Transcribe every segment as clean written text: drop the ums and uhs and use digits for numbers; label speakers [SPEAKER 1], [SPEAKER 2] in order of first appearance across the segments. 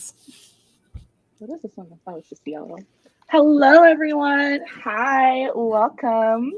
[SPEAKER 1] this.
[SPEAKER 2] What is this one? Oh, it's just yellow. Hello, everyone. Hi, welcome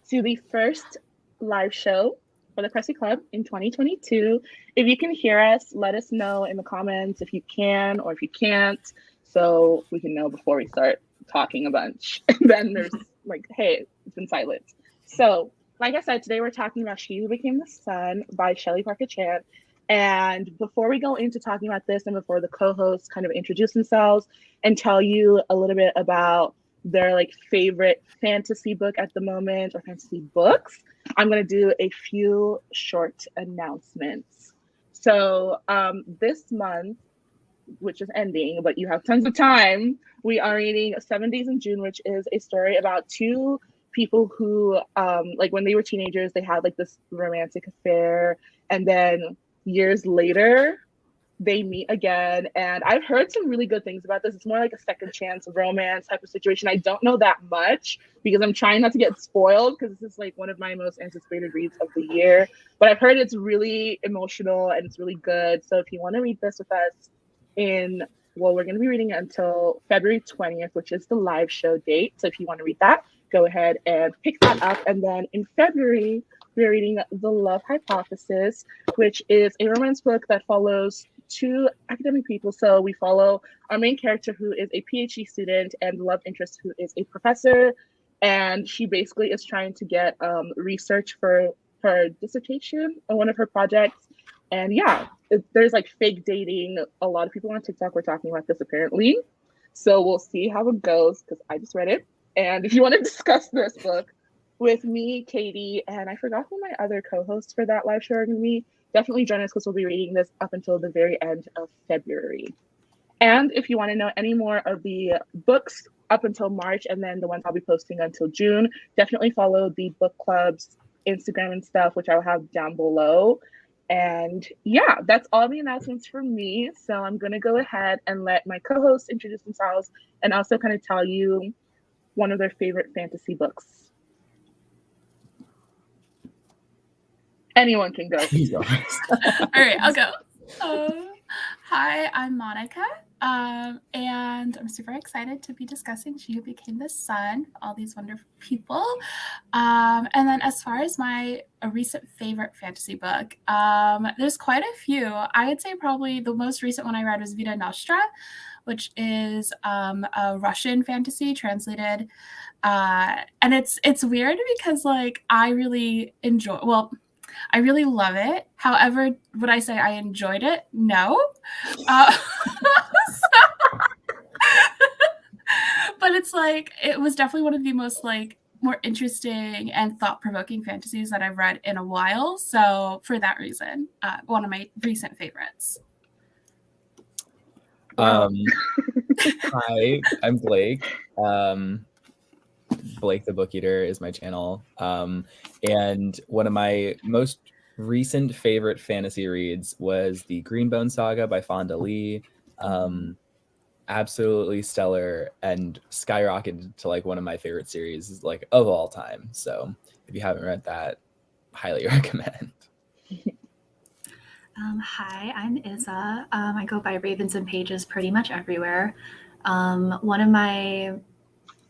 [SPEAKER 2] to the first live show for the Crusty Club in 2022. If you can hear us, let us know in the comments if you can or if you can't, so we can know before we start talking a bunch. And then there's like, hey, it's been silent. So, like I said, today we're talking about She Who Became the Sun by Shelley Parker-Chan. And before we go into talking about this and before the co-hosts kind of introduce themselves and tell you a little bit about their like favorite fantasy book at the moment or fantasy books, I'm going to do a few short announcements. So this month, which is ending, but you have tons of time, we are reading 7 Days in June, which is a story about two people who like when they were teenagers, they had like this romantic affair, and then years later they meet again. And I've heard some really good things about this. It's more like a second chance romance type of situation. I don't know that much because I'm trying not to get spoiled, because this is like one of my most anticipated reads of the year, but I've heard it's really emotional and it's really good. So if you want to read this with us we're going to be reading it until February 20th, which is the live show date. So if you want to read that, go ahead and pick that up. And then in February, we're reading The Love Hypothesis, which is a romance book that follows two academic people. So we follow our main character, who is a PhD student, and the love interest, who is a professor. And she basically is trying to get research for her dissertation on one of her projects. And yeah, there's like fake dating. A lot of people on TikTok were talking about this apparently. So we'll see how it goes, because I just read it. And if you want to discuss this book with me, Katie, and I forgot who my other co-hosts for that live show are going to be, definitely join us, because we'll be reading this up until the very end of February. And if you want to know any more of the books up until March, and then the ones I'll be posting until June, definitely follow the book club's Instagram and stuff, which I'll have down below. And yeah, that's all the announcements from me. So I'm going to go ahead and let my co-hosts introduce themselves and also kind of tell you one of their favorite fantasy books. Anyone can go.
[SPEAKER 1] All right, I'll go. Hi, I'm Monica, and I'm super excited to be discussing She Who Became the Sun, all these wonderful people. And then as far as a recent favorite fantasy book, there's quite a few. I would say probably the most recent one I read was Vita Nostra, which is a Russian fantasy translated. And it's weird because like I really love it. However, would I say I enjoyed it? No. But it's like, it was definitely one of the most like more interesting and thought-provoking fantasies that I've read in a while. So for that reason, one of my recent favorites.
[SPEAKER 3] Hi, I'm Blake. Blake the Book Eater is my channel. And one of my most recent favorite fantasy reads was the Greenbone Saga by Fonda Lee. Absolutely stellar and skyrocketed to like one of my favorite series like of all time. So if you haven't read that, highly recommend.
[SPEAKER 4] Hi, I'm Izza. I go by Ravens and Pages pretty much everywhere. One of my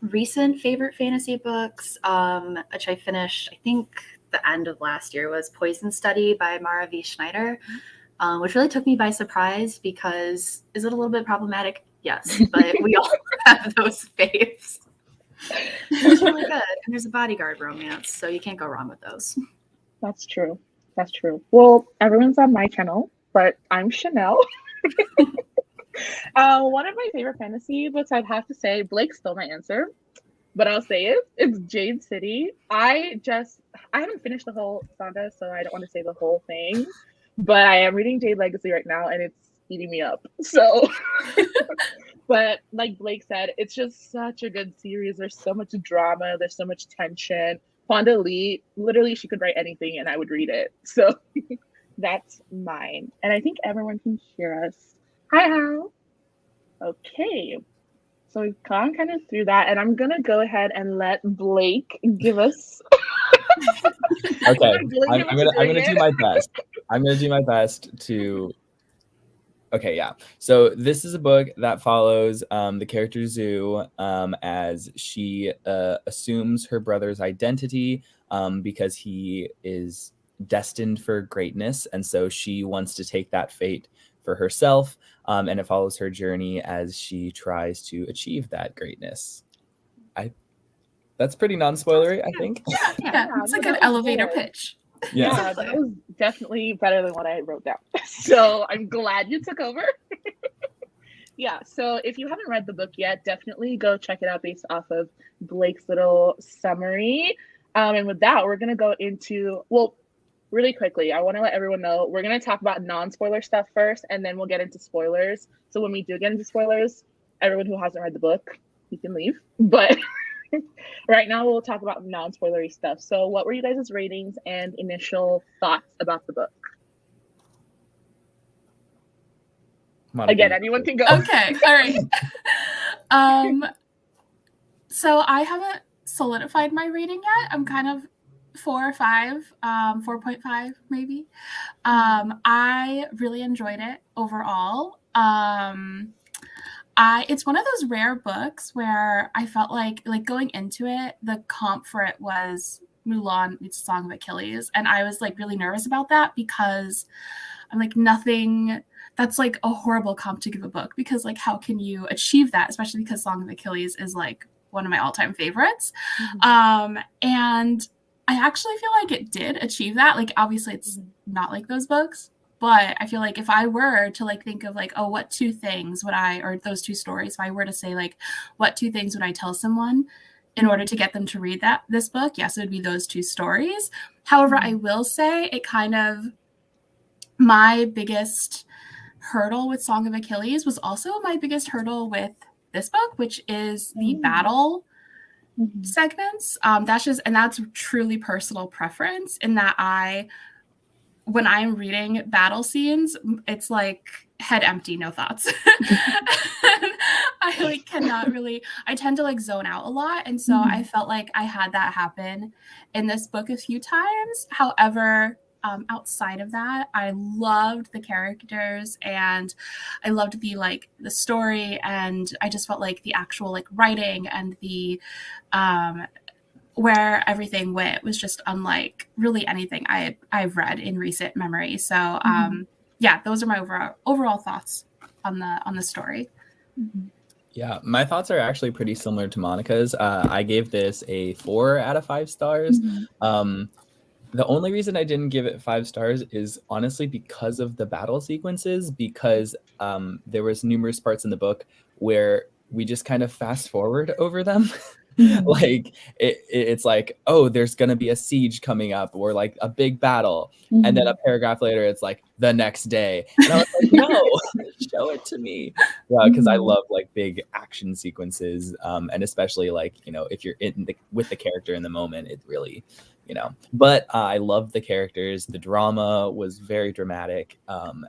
[SPEAKER 4] recent favorite fantasy books, which I finished, I think the end of last year, was Poison Study by Mara V. Schneider, which really took me by surprise because, is it a little bit problematic? Yes, but we all have those faves. It's really good. And there's a bodyguard romance, so you can't go wrong with those.
[SPEAKER 2] That's true. That's true. Well, everyone's on my channel, but I'm Chanel. One of my favorite fantasy books, I'd have to say, Blake stole my answer, but I'll say it. It's Jade City. I haven't finished the whole saga, so I don't want to say the whole thing, but I am reading Jade Legacy right now, and it's eating me up. So, but like Blake said, it's just such a good series. There's so much drama. There's so much tension. Fonda Lee, literally, she could write anything, and I would read it. So that's mine. And I think everyone can hear us. Hi, Hal. Okay. So we've gone kind of through that, and I'm going to go ahead and let Blake give us...
[SPEAKER 3] Okay, I'm gonna do my best. I'm going to do my best to Okay, yeah. So this is a book that follows the character Zoo as she assumes her brother's identity because he is destined for greatness, and so she wants to take that fate for herself, and it follows her journey as she tries to achieve that greatness. That's pretty non-spoilery, I think.
[SPEAKER 1] Yeah, it's a
[SPEAKER 2] but
[SPEAKER 1] good
[SPEAKER 2] that was
[SPEAKER 1] elevator
[SPEAKER 2] good.
[SPEAKER 1] pitch.
[SPEAKER 2] Yeah,
[SPEAKER 4] Exactly.
[SPEAKER 2] that was definitely better than what I wrote down. So I'm glad you took over. Yeah, so if you haven't read the book yet, definitely go check it out based off of Blake's little summary. And with that, we're going to go into, well, really quickly, I want to let everyone know we're going to talk about non-spoiler stuff first, and then we'll get into spoilers. So when we do get into spoilers, everyone who hasn't read the book, you can leave. But right now, we'll talk about non-spoilery stuff. So what were you guys' ratings and initial thoughts about the book?
[SPEAKER 3] Monica,
[SPEAKER 2] Again,
[SPEAKER 3] you
[SPEAKER 2] anyone
[SPEAKER 3] go.
[SPEAKER 2] can go.
[SPEAKER 1] Okay, all right. So I haven't solidified my rating yet. I'm kind of 4 or 5, 4.5 maybe. I really enjoyed it overall. It's one of those rare books where I felt like going into it, the comp for it was Mulan meets Song of Achilles, and I was like really nervous about that because I'm like, nothing. That's like a horrible comp to give a book because like how can you achieve that, especially because Song of Achilles is like one of my all-time favorites. And I actually feel like it did achieve that. Like obviously it's not like those books, but I feel like if I were to like think of like, oh, what 2 things would I, or those 2 stories, if I were to say like, what 2 things would I tell someone in order to get them to read this book? Yes, it would be those 2 stories. However, I will say it kind of, my biggest hurdle with Song of Achilles was also my biggest hurdle with this book, which is the battle segments. That's truly personal preference in that when I'm reading battle scenes, it's like head empty, no thoughts. I like cannot really, I tend to like zone out a lot. And so I felt like I had that happen in this book a few times. However, outside of that, I loved the characters and I loved the story, and I just felt like the actual like writing and the where everything went was just unlike really anything I've read in recent memory. So yeah, those are my overall thoughts on the story.
[SPEAKER 3] Yeah, my thoughts are actually pretty similar to Monica's. I gave this a 4 out of 5 stars. The only reason I didn't give it 5 stars is honestly because of the battle sequences, because there was numerous parts in the book where we just kind of fast forward over them. Like it's like, oh, there's gonna be a siege coming up or like a big battle, and then a paragraph later it's like the next day, and I was like, no, show it to me. Yeah, because I love like big action sequences, and especially like, you know, if you're with the character in the moment, it really, you know. But I love the characters. The drama was very dramatic,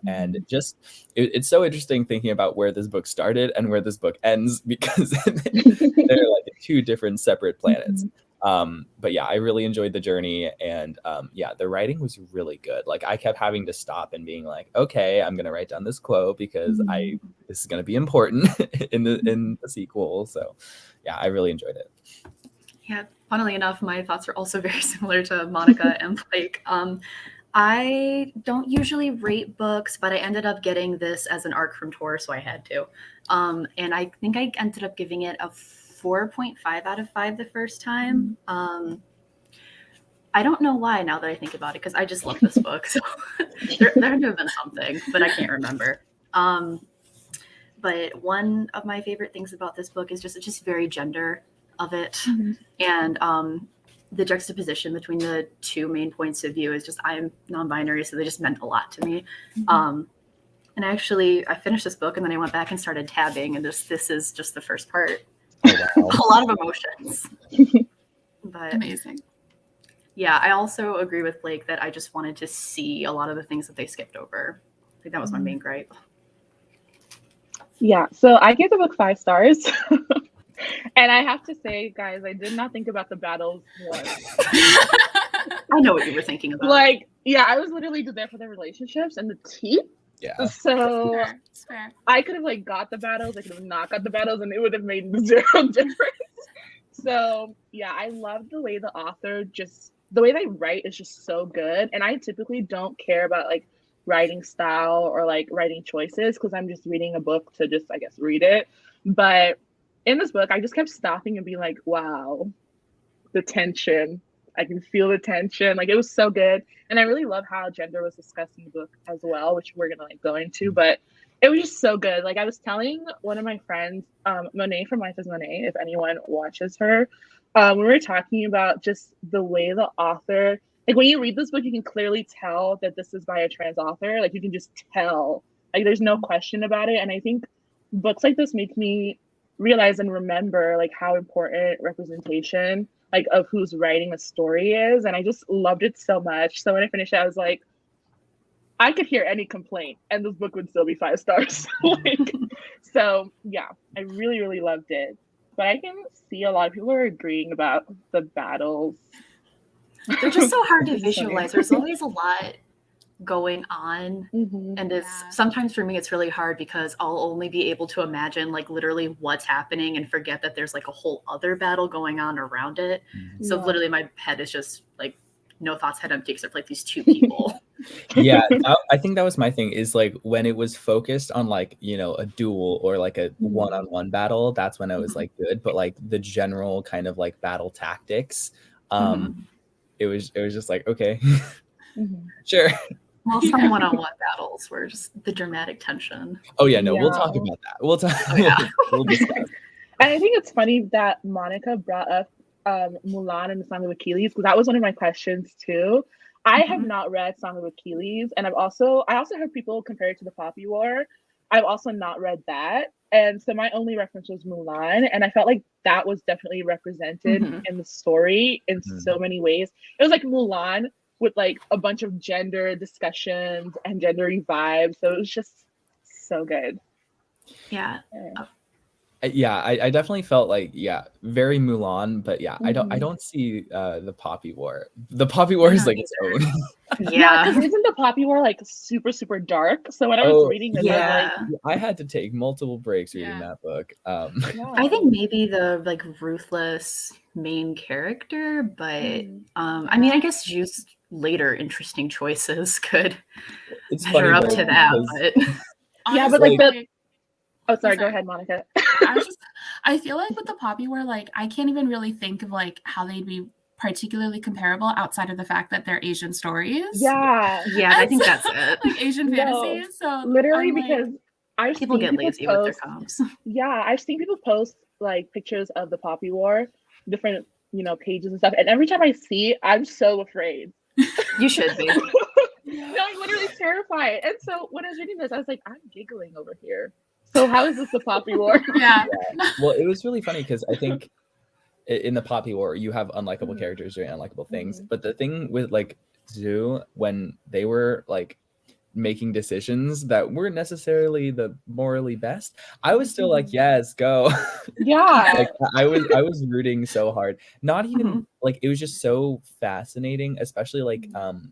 [SPEAKER 3] and just it's so interesting thinking about where this book started and where this book ends, because they're like 2 different separate planets. But yeah, I really enjoyed the journey, and yeah, the writing was really good. Like I kept having to stop and being like, okay, I'm gonna write down this quote because this is gonna be important in the sequel. So yeah, I really enjoyed it.
[SPEAKER 4] Yeah, funnily enough, my thoughts are also very similar to Monica and Blake. I don't usually rate books, but I ended up getting this as an arc from Tor, so I had to. And I think I ended up giving it a 4.5 out of 5 the first time. I don't know why now that I think about it, because I just love this book. So there had to have been something, but I can't remember. But one of my favorite things about this book is just very gender of it. And the juxtaposition between the 2 main points of view is just, I'm non-binary, so they just meant a lot to me. And I finished this book and then I went back and started tabbing, and this is just the first part.
[SPEAKER 3] Oh, wow.
[SPEAKER 4] A lot of emotions. But
[SPEAKER 1] Amazing.
[SPEAKER 4] yeah, I also agree with Blake that I just wanted to see a lot of the things that they skipped over. I think that was my main gripe.
[SPEAKER 2] Yeah, so I gave the book 5 stars. And I have to say, guys, I did not think about the battles once.
[SPEAKER 4] I know what you were thinking about.
[SPEAKER 2] Like, yeah, I was literally just there for the relationships and the tea.
[SPEAKER 3] Yeah.
[SPEAKER 2] So
[SPEAKER 1] It's fair.
[SPEAKER 2] I could have like got the battles, I could have not got the battles, and it would have made zero difference. So yeah, I love the way the author the way they write is just so good. And I typically don't care about like writing style or like writing choices because I'm just reading a book to just, I guess, read it. But in this book, I just kept stopping and being like, wow, the tension. I can feel the tension. Like, it was so good. And I really love how gender was discussed in the book as well, which we're gonna like go into. But it was just so good. Like, I was telling one of my friends, Monet from Life is Monet, if anyone watches her, we were talking about just the way the author, like when you read this book, you can clearly tell that this is by a trans author. Like, you can just tell. Like, there's no question about it. And I think books like this make me realize and remember like how important representation like of who's writing a story is. And I just loved it so much. So when I finished it, I was like, I could hear any complaint and this book would still be 5 stars. Like, so yeah, I really, really loved it. But I can see a lot of people are agreeing about the battles.
[SPEAKER 4] They're just so hard to visualize. There's always a lot going on. And it's sometimes for me it's really hard because I'll only be able to imagine like literally what's happening and forget that there's like a whole other battle going on around it. So literally my head is just like no thoughts, head empty, except for like these 2 people.
[SPEAKER 3] Yeah, I think that was my thing, is like when it was focused on like, you know, a duel or like a one-on-one battle, that's when I was like good. But like the general kind of like battle tactics, it was just like, okay, sure.
[SPEAKER 4] Well, some one-on-one battles were just the dramatic tension.
[SPEAKER 3] Oh yeah, no, we'll talk about that. We'll talk. We'll discuss.
[SPEAKER 2] And I think it's funny that Monica brought up Mulan and the Song of Achilles, because that was one of my questions too. I have not read Song of Achilles, and I also heard people compare it to the Poppy War. I've also not read that, and so my only reference was Mulan, and I felt like that was definitely represented in the story in so many ways. It was like Mulan with like a bunch of gender discussions and gendery vibes, so it was just so good.
[SPEAKER 4] Yeah.
[SPEAKER 3] Yeah, I definitely felt like, yeah, very Mulan, but yeah, I don't see the Poppy War. The Poppy War is like its own.
[SPEAKER 2] Yeah, because isn't the Poppy War like super, super dark? So when I was reading this, I was like,
[SPEAKER 3] I had to take multiple breaks reading that book.
[SPEAKER 4] I think maybe the like ruthless main character, but I mean, I guess just later interesting choices could measure up to that. But
[SPEAKER 2] yeah, but like oh, sorry, go ahead, Monica.
[SPEAKER 1] I feel like with the Poppy War, like I can't even really think of like how they'd be particularly comparable outside of the fact that they're Asian stories.
[SPEAKER 2] Yeah,
[SPEAKER 4] I think that's it.
[SPEAKER 1] Like Asian fantasy. So
[SPEAKER 2] literally, because I've
[SPEAKER 4] people
[SPEAKER 2] seen
[SPEAKER 4] get lazy with their comps.
[SPEAKER 2] Yeah, I've seen people post like pictures of the Poppy War, different pages and stuff, and every time I see it, I'm so afraid.
[SPEAKER 4] You should be.
[SPEAKER 2] No, I'm literally terrified. And so when I was reading this, I was like, I'm giggling over here. So how is this the Poppy War?
[SPEAKER 1] Yeah.
[SPEAKER 3] Well, it was really funny because I think in the Poppy War, you have unlikable characters doing unlikable things. But the thing with like Zoo, when they were like making decisions that weren't necessarily the morally best, I was still like, yes, go.
[SPEAKER 2] Yeah.
[SPEAKER 3] Like I was rooting so hard. Not even like, it was just so fascinating, especially like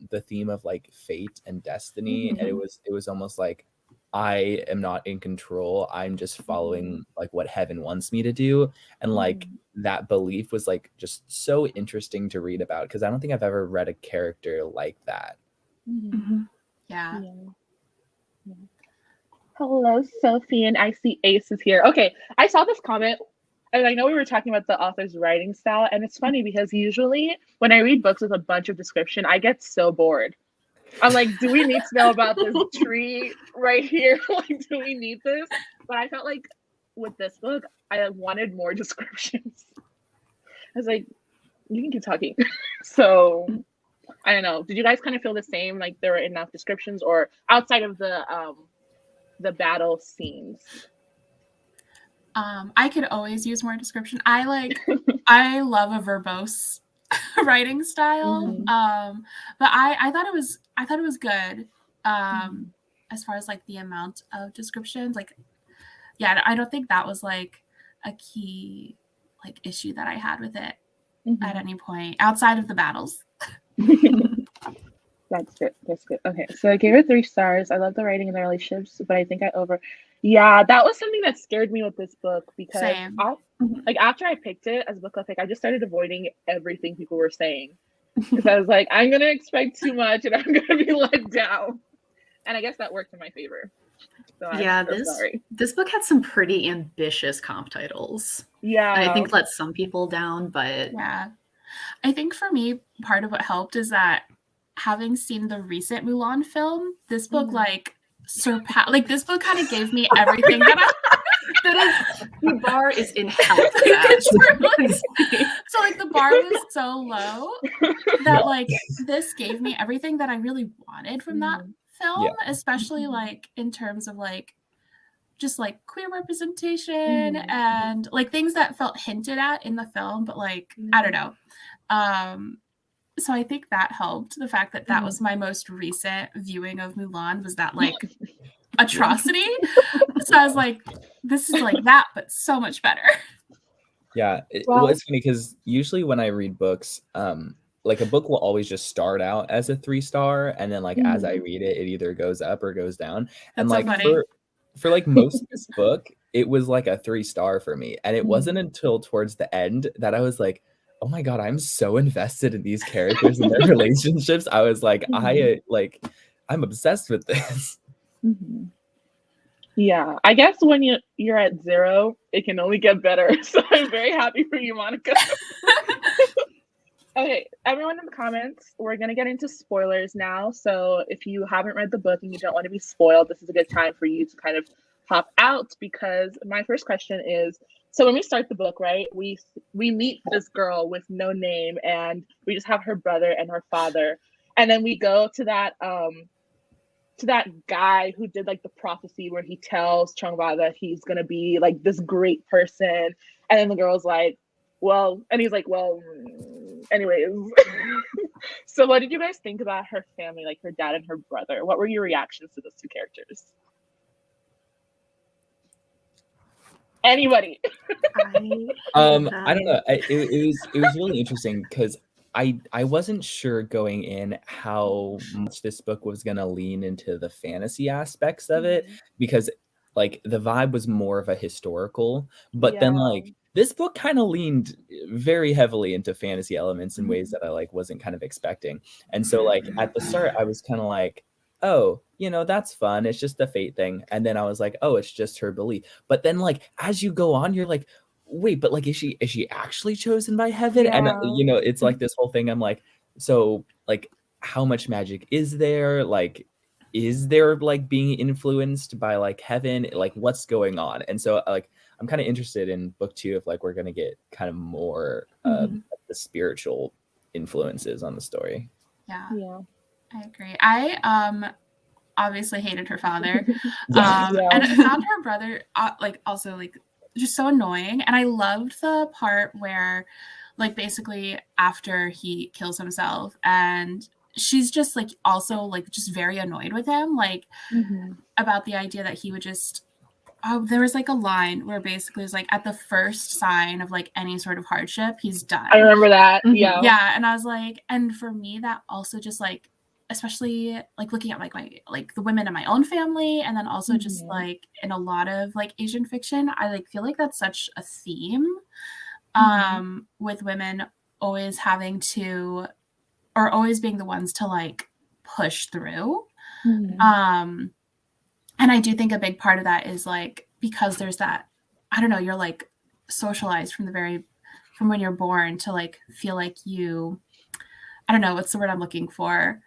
[SPEAKER 3] the theme of like fate and destiny. And it was almost like, I am not in control. I'm just following like what heaven wants me to do. And like that belief was like just so interesting to read about, because I don't think I've ever read a character like that.
[SPEAKER 1] Yeah.
[SPEAKER 2] Hello, Sophie, and I see Ace is here. Okay, I saw this comment, and I know we were talking about the author's writing style, and it's funny because usually when I read books with a bunch of description, I get so bored. I'm like, do we need to know about this tree right here? Like, do we need this? But I felt like with this book, I wanted more descriptions. I was like, you can keep talking. So I don't know. Did you guys kind of feel the same? Like there were enough descriptions, or outside of the battle scenes?
[SPEAKER 1] I could always use more description. I love a verbose writing style. But I thought it was good. As far as like the amount of descriptions, like, yeah, I don't think that was like a key like issue that I had with it at any point outside of the battles.
[SPEAKER 2] That's good. That's good. Okay, so I gave it 3 stars. I love the writing and the relationships, but I think yeah, that was something that scared me with this book because
[SPEAKER 1] Same.
[SPEAKER 2] like after I picked it as a book club pick, I just started avoiding everything people were saying because I was like, I'm gonna expect too much and I'm gonna be let down, and I guess that worked in my favor. So
[SPEAKER 4] Yeah,
[SPEAKER 2] I'm so sorry.
[SPEAKER 4] this book had some pretty ambitious comp titles.
[SPEAKER 2] Yeah,
[SPEAKER 4] And I think let some people down, but
[SPEAKER 1] Yeah. I think for me, part of what helped is that having seen the recent Mulan film, this book like surpassed. Like this book kind of gave me everything that I.
[SPEAKER 4] the bar is in hell for
[SPEAKER 1] Like,
[SPEAKER 4] that.
[SPEAKER 1] it's really- so like the bar was so low that like this gave me everything that I really wanted from that film, especially like in terms of like just like queer representation and like things that felt hinted at in the film, but like I don't know. So I think that helped. The fact that that was my most recent viewing of Mulan was that like atrocity. So I was like, this is like that, but so much better.
[SPEAKER 3] Yeah, well, it's funny because usually when I read books, like a book will always just start out as a 3-star, and then like as I read it, it either goes up or goes down. And
[SPEAKER 1] That's
[SPEAKER 3] like
[SPEAKER 1] so funny.
[SPEAKER 3] for like most of this book, it was like a 3-star for me, and it wasn't until towards the end that I was like, oh my god, I'm so invested in these characters and their relationships. I was like, I'm obsessed with this.
[SPEAKER 2] Yeah, I guess when you're at 0, it can only get better. So I'm very happy for you, Monica. Okay, everyone in the comments, we're going to get into spoilers now. So if you haven't read the book and you don't want to be spoiled, this is a good time for you to kind of hop out, because my first question is, so when we start the book, right, we meet this girl with no name, and we just have her brother and her father. And then we go to that guy who did like the prophecy where he tells Chungwa that he's going to be like this great person. And then the girl's like, well, and he's like, well, anyways. So what did you guys think about her family, like her dad and her brother? What were your reactions to those 2 characters? Anybody?
[SPEAKER 3] I don't know. It was really interesting because I wasn't sure going in how much this book was gonna lean into the fantasy aspects of it, because like the vibe was more of a historical, but then like this book kind of leaned very heavily into fantasy elements in ways that I like wasn't kind of expecting. And so like at the start I was kind of like, oh, that's fun. It's just a fate thing. And then I was like, oh, it's just her belief. But then like as you go on, you're like, wait, but like is she actually chosen by heaven? And it's like this whole thing. I'm like, so like how much magic is there? Like, is there like being influenced by like heaven? Like what's going on? And so like I'm kind of interested in book 2 if like we're gonna get kind of more the spiritual influences on the story.
[SPEAKER 1] Yeah. I agree. I obviously hated her father. And I found her brother like also like just so annoying. And I loved the part where like basically after he kills himself and she's just like also like just very annoyed with him, like about the idea that he would just there was like a line where basically it was like at the first sign of like any sort of hardship, he's done.
[SPEAKER 2] I remember that. Yeah.
[SPEAKER 1] And I was like, and for me that also just like, especially like looking at like my like the women in my own family, and then also just like in a lot of like Asian fiction, I like feel like that's such a theme with women always having to, or always being the ones to like push through. And I do think a big part of that is like, because there's that, I don't know, you're like socialized from when you're born to like feel like you, I don't know, what's the word I'm looking for?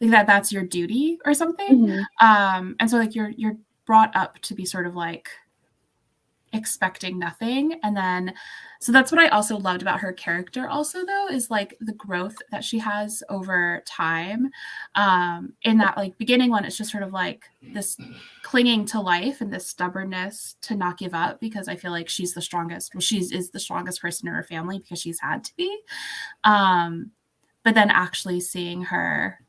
[SPEAKER 1] Like that's your duty or something. And so like you're brought up to be sort of like expecting nothing. And then, so that's what I also loved about her character also though, is like the growth that she has over time. In that like beginning one, it's just sort of like this clinging to life and this stubbornness to not give up, because I feel like she's the strongest. Well, is the strongest person in her family because she's had to be. But then actually seeing her,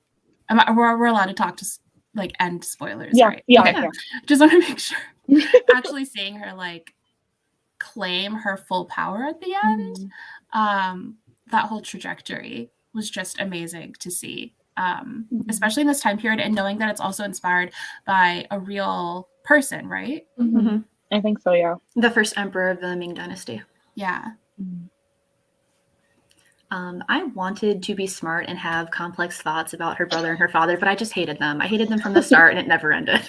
[SPEAKER 1] we're allowed to talk to like end spoilers, right? Okay. Just want to make sure. Actually seeing her like claim her full power at the end, that whole trajectory was just amazing to see. especially in this time period, and knowing that it's also inspired by a real person, right?
[SPEAKER 2] Mm-hmm. I think so, yeah.
[SPEAKER 4] The first emperor of the Ming Dynasty.
[SPEAKER 1] Yeah.
[SPEAKER 4] I wanted to be smart and have complex thoughts about her brother and her father, but I just hated them. I hated them from the start, and it never ended.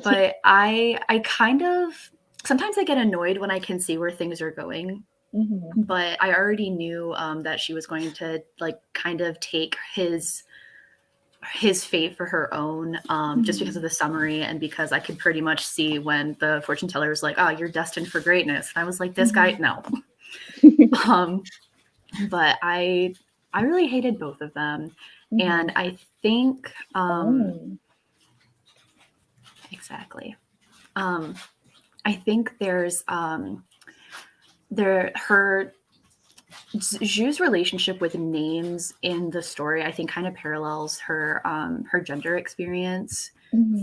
[SPEAKER 4] But I kind of, sometimes I get annoyed when I can see where things are going.
[SPEAKER 2] Mm-hmm.
[SPEAKER 4] But I already knew that she was going to like kind of take his fate for her own, just because of the summary, and because I could pretty much see when the fortune teller was like, "Oh, you're destined for greatness," and I was like, "This guy, no." But I really hated both of them, and I think exactly. I think there's her Zhu's relationship with names in the story, I think, kind of parallels her gender experience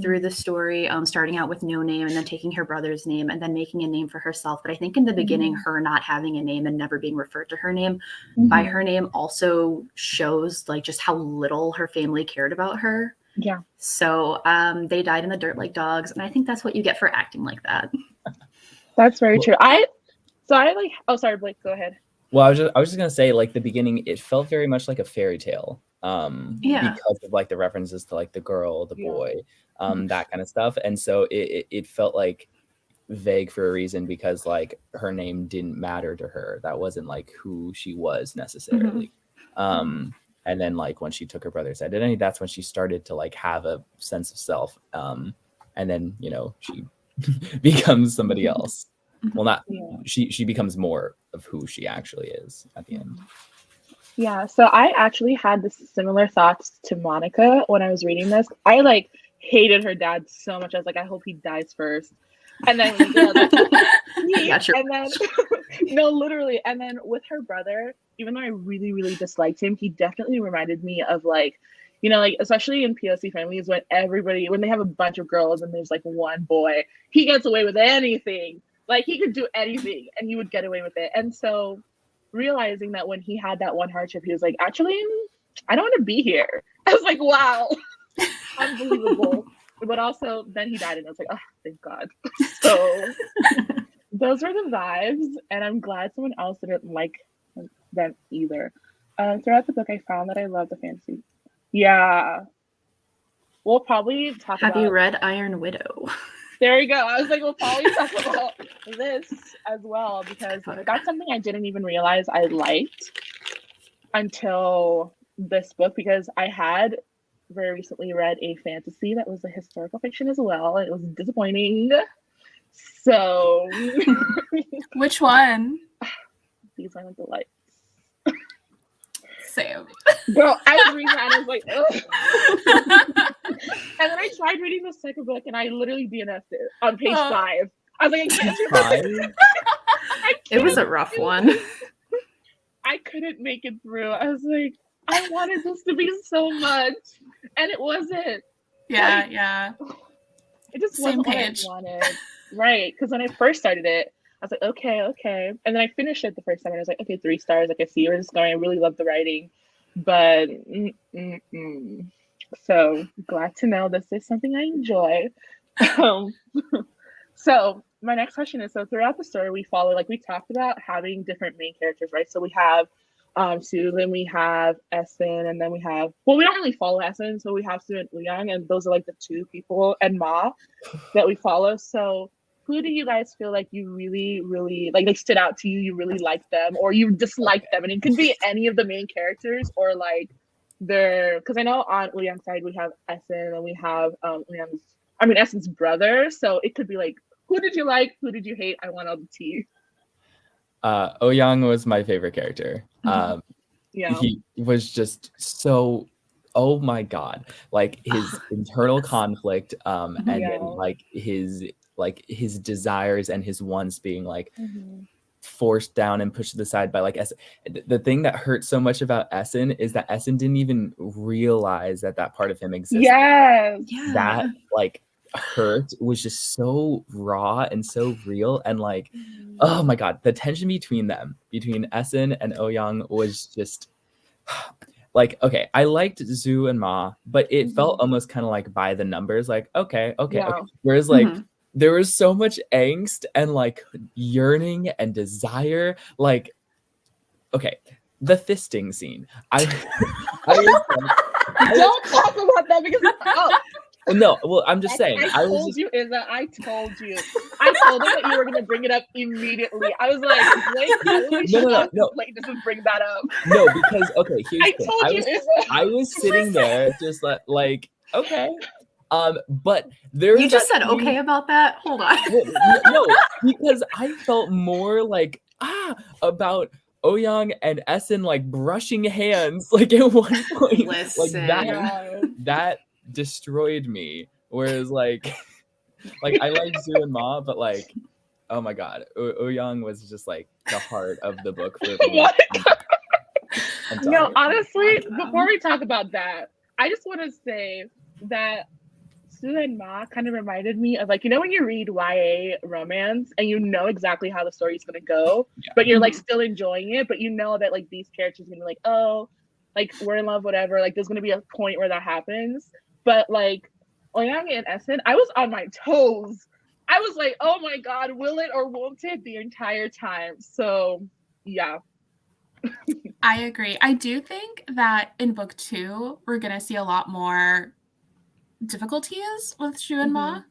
[SPEAKER 4] through the story, starting out with no name and then taking her brother's name and then making a name for herself. But I think in the beginning, her not having a name and never being referred to her name by her name also shows like just how little her family cared about her.
[SPEAKER 2] Yeah.
[SPEAKER 4] So they died in the dirt like dogs, and I think that's what you get for acting like that.
[SPEAKER 2] That's very true. Oh, sorry, Blake, go ahead.
[SPEAKER 3] Well, I was just gonna say, like, the beginning, it felt very much like a fairy tale, because of like the references to like the girl, the boy, that kind of stuff, and so it felt like vague for a reason, because like her name didn't matter to her. That wasn't like who she was necessarily. And then like when she took her brother's identity, that's when she started to like have a sense of self, and then she becomes somebody else. Well, not she becomes more of who she actually is at the end.
[SPEAKER 2] Yeah, so I actually had this similar thoughts to Monica when I was reading this. I like hated her dad so much. I was like, I hope he dies first. And then and then no, literally. And then with her brother, even though I really, really disliked him, he definitely reminded me of like, like especially in POC families when they have a bunch of girls and there's like one boy, he gets away with anything. Like he could do anything and he would get away with it. And so realizing that when he had that one hardship, he was like, actually, I don't want to be here. I was like, wow, unbelievable. But also then he died and I was like, oh, thank God. So those were the vibes. And I'm glad someone else didn't like them either. Throughout the book, I found that I love the fantasy. Yeah. We'll probably talk about...
[SPEAKER 4] Have you read Iron Widow?
[SPEAKER 2] There you go. I was like, we'll probably talk about this as well, because that's something I didn't even realize I liked until this book, because I had very recently read a fantasy that was a historical fiction as well, and it was disappointing. So...
[SPEAKER 1] Which one?
[SPEAKER 2] These are the delights.
[SPEAKER 1] Same.
[SPEAKER 2] Girl, I was reading that and I was like, ugh. And then I tried reading the second book and I literally DNF'd it on page 5. I was like, I can't.
[SPEAKER 4] It was a rough one.
[SPEAKER 2] I couldn't make it through. I was like, I wanted this to be so much. And it wasn't.
[SPEAKER 1] Yeah,
[SPEAKER 2] It just
[SPEAKER 1] Same
[SPEAKER 2] wasn't
[SPEAKER 1] page.
[SPEAKER 2] what I wanted. Right. Because when I first started it, I was like, okay. And then I finished it the first time and I was like, okay, 3 stars. Like, I see where this is going. I really love the writing. But, So, glad to know this is something I enjoy. So, my next question is, so throughout the story, we follow, like we talked about having different main characters, right? So, we have Sue, then we have Essen, and then we have, well, we don't really follow Essen, so we have Sue and Uyang, and those are like the 2 people, and Ma, that we follow. So, who do you guys feel like you really, really, like they stood out to you, you really like them, or you dislike them? And it could be any of the main characters, or like because I know on Uyang's side, we have Essen, and we have Essen's brother. So it could be like, who did you like? Who did you hate? I want all the tea.
[SPEAKER 3] Ouyang was my favorite character. He was just so, oh my God, like his internal conflict, and then like his desires and his wants being like forced down and pushed to the side by like Essen. The thing that hurt so much about Essen is that Essen didn't even realize that part of him existed.
[SPEAKER 2] Yes.
[SPEAKER 3] That like hurt was just so raw and so real, and like oh my God, the tension between Essen and Ouyang was just, like, okay, I liked Zhu and Ma, but it felt almost kind of like by the numbers, like, okay. Whereas like there was so much angst and like yearning and desire. Like, okay, the fisting scene. I
[SPEAKER 2] Don't talk about that because
[SPEAKER 3] no, well, I'm just saying.
[SPEAKER 2] I told you him that you were gonna bring it up immediately. I was like, no. Blake doesn't bring that up.
[SPEAKER 3] No, because okay, here's the thing. I was sitting
[SPEAKER 1] Listen.
[SPEAKER 3] there just like okay. But there
[SPEAKER 4] You just said okay about that? Hold on.
[SPEAKER 3] No, because I felt more like about Ouyang and Essen like brushing hands like at one point.
[SPEAKER 4] Listen.
[SPEAKER 3] Like that destroyed me. Whereas like I like Zhu and Ma, but like, oh my god, Ouyang was just like the heart of the book for me.
[SPEAKER 2] No, honestly, before we talk about that, I just want to say that Zhu and Ma kind of reminded me of like, you know, when you read YA romance and you know exactly how the story's gonna go, but you're like still enjoying it, but you know that like these characters are gonna be like, oh, like we're in love, whatever. Like there's gonna be a point where that happens. But like Ouyang and Essen, I was on my toes. I was like, oh my god, will it or won't it the entire time? So yeah.
[SPEAKER 1] I agree. I do think that in book 2, we're gonna see a lot more difficulties with Zhu and Ma.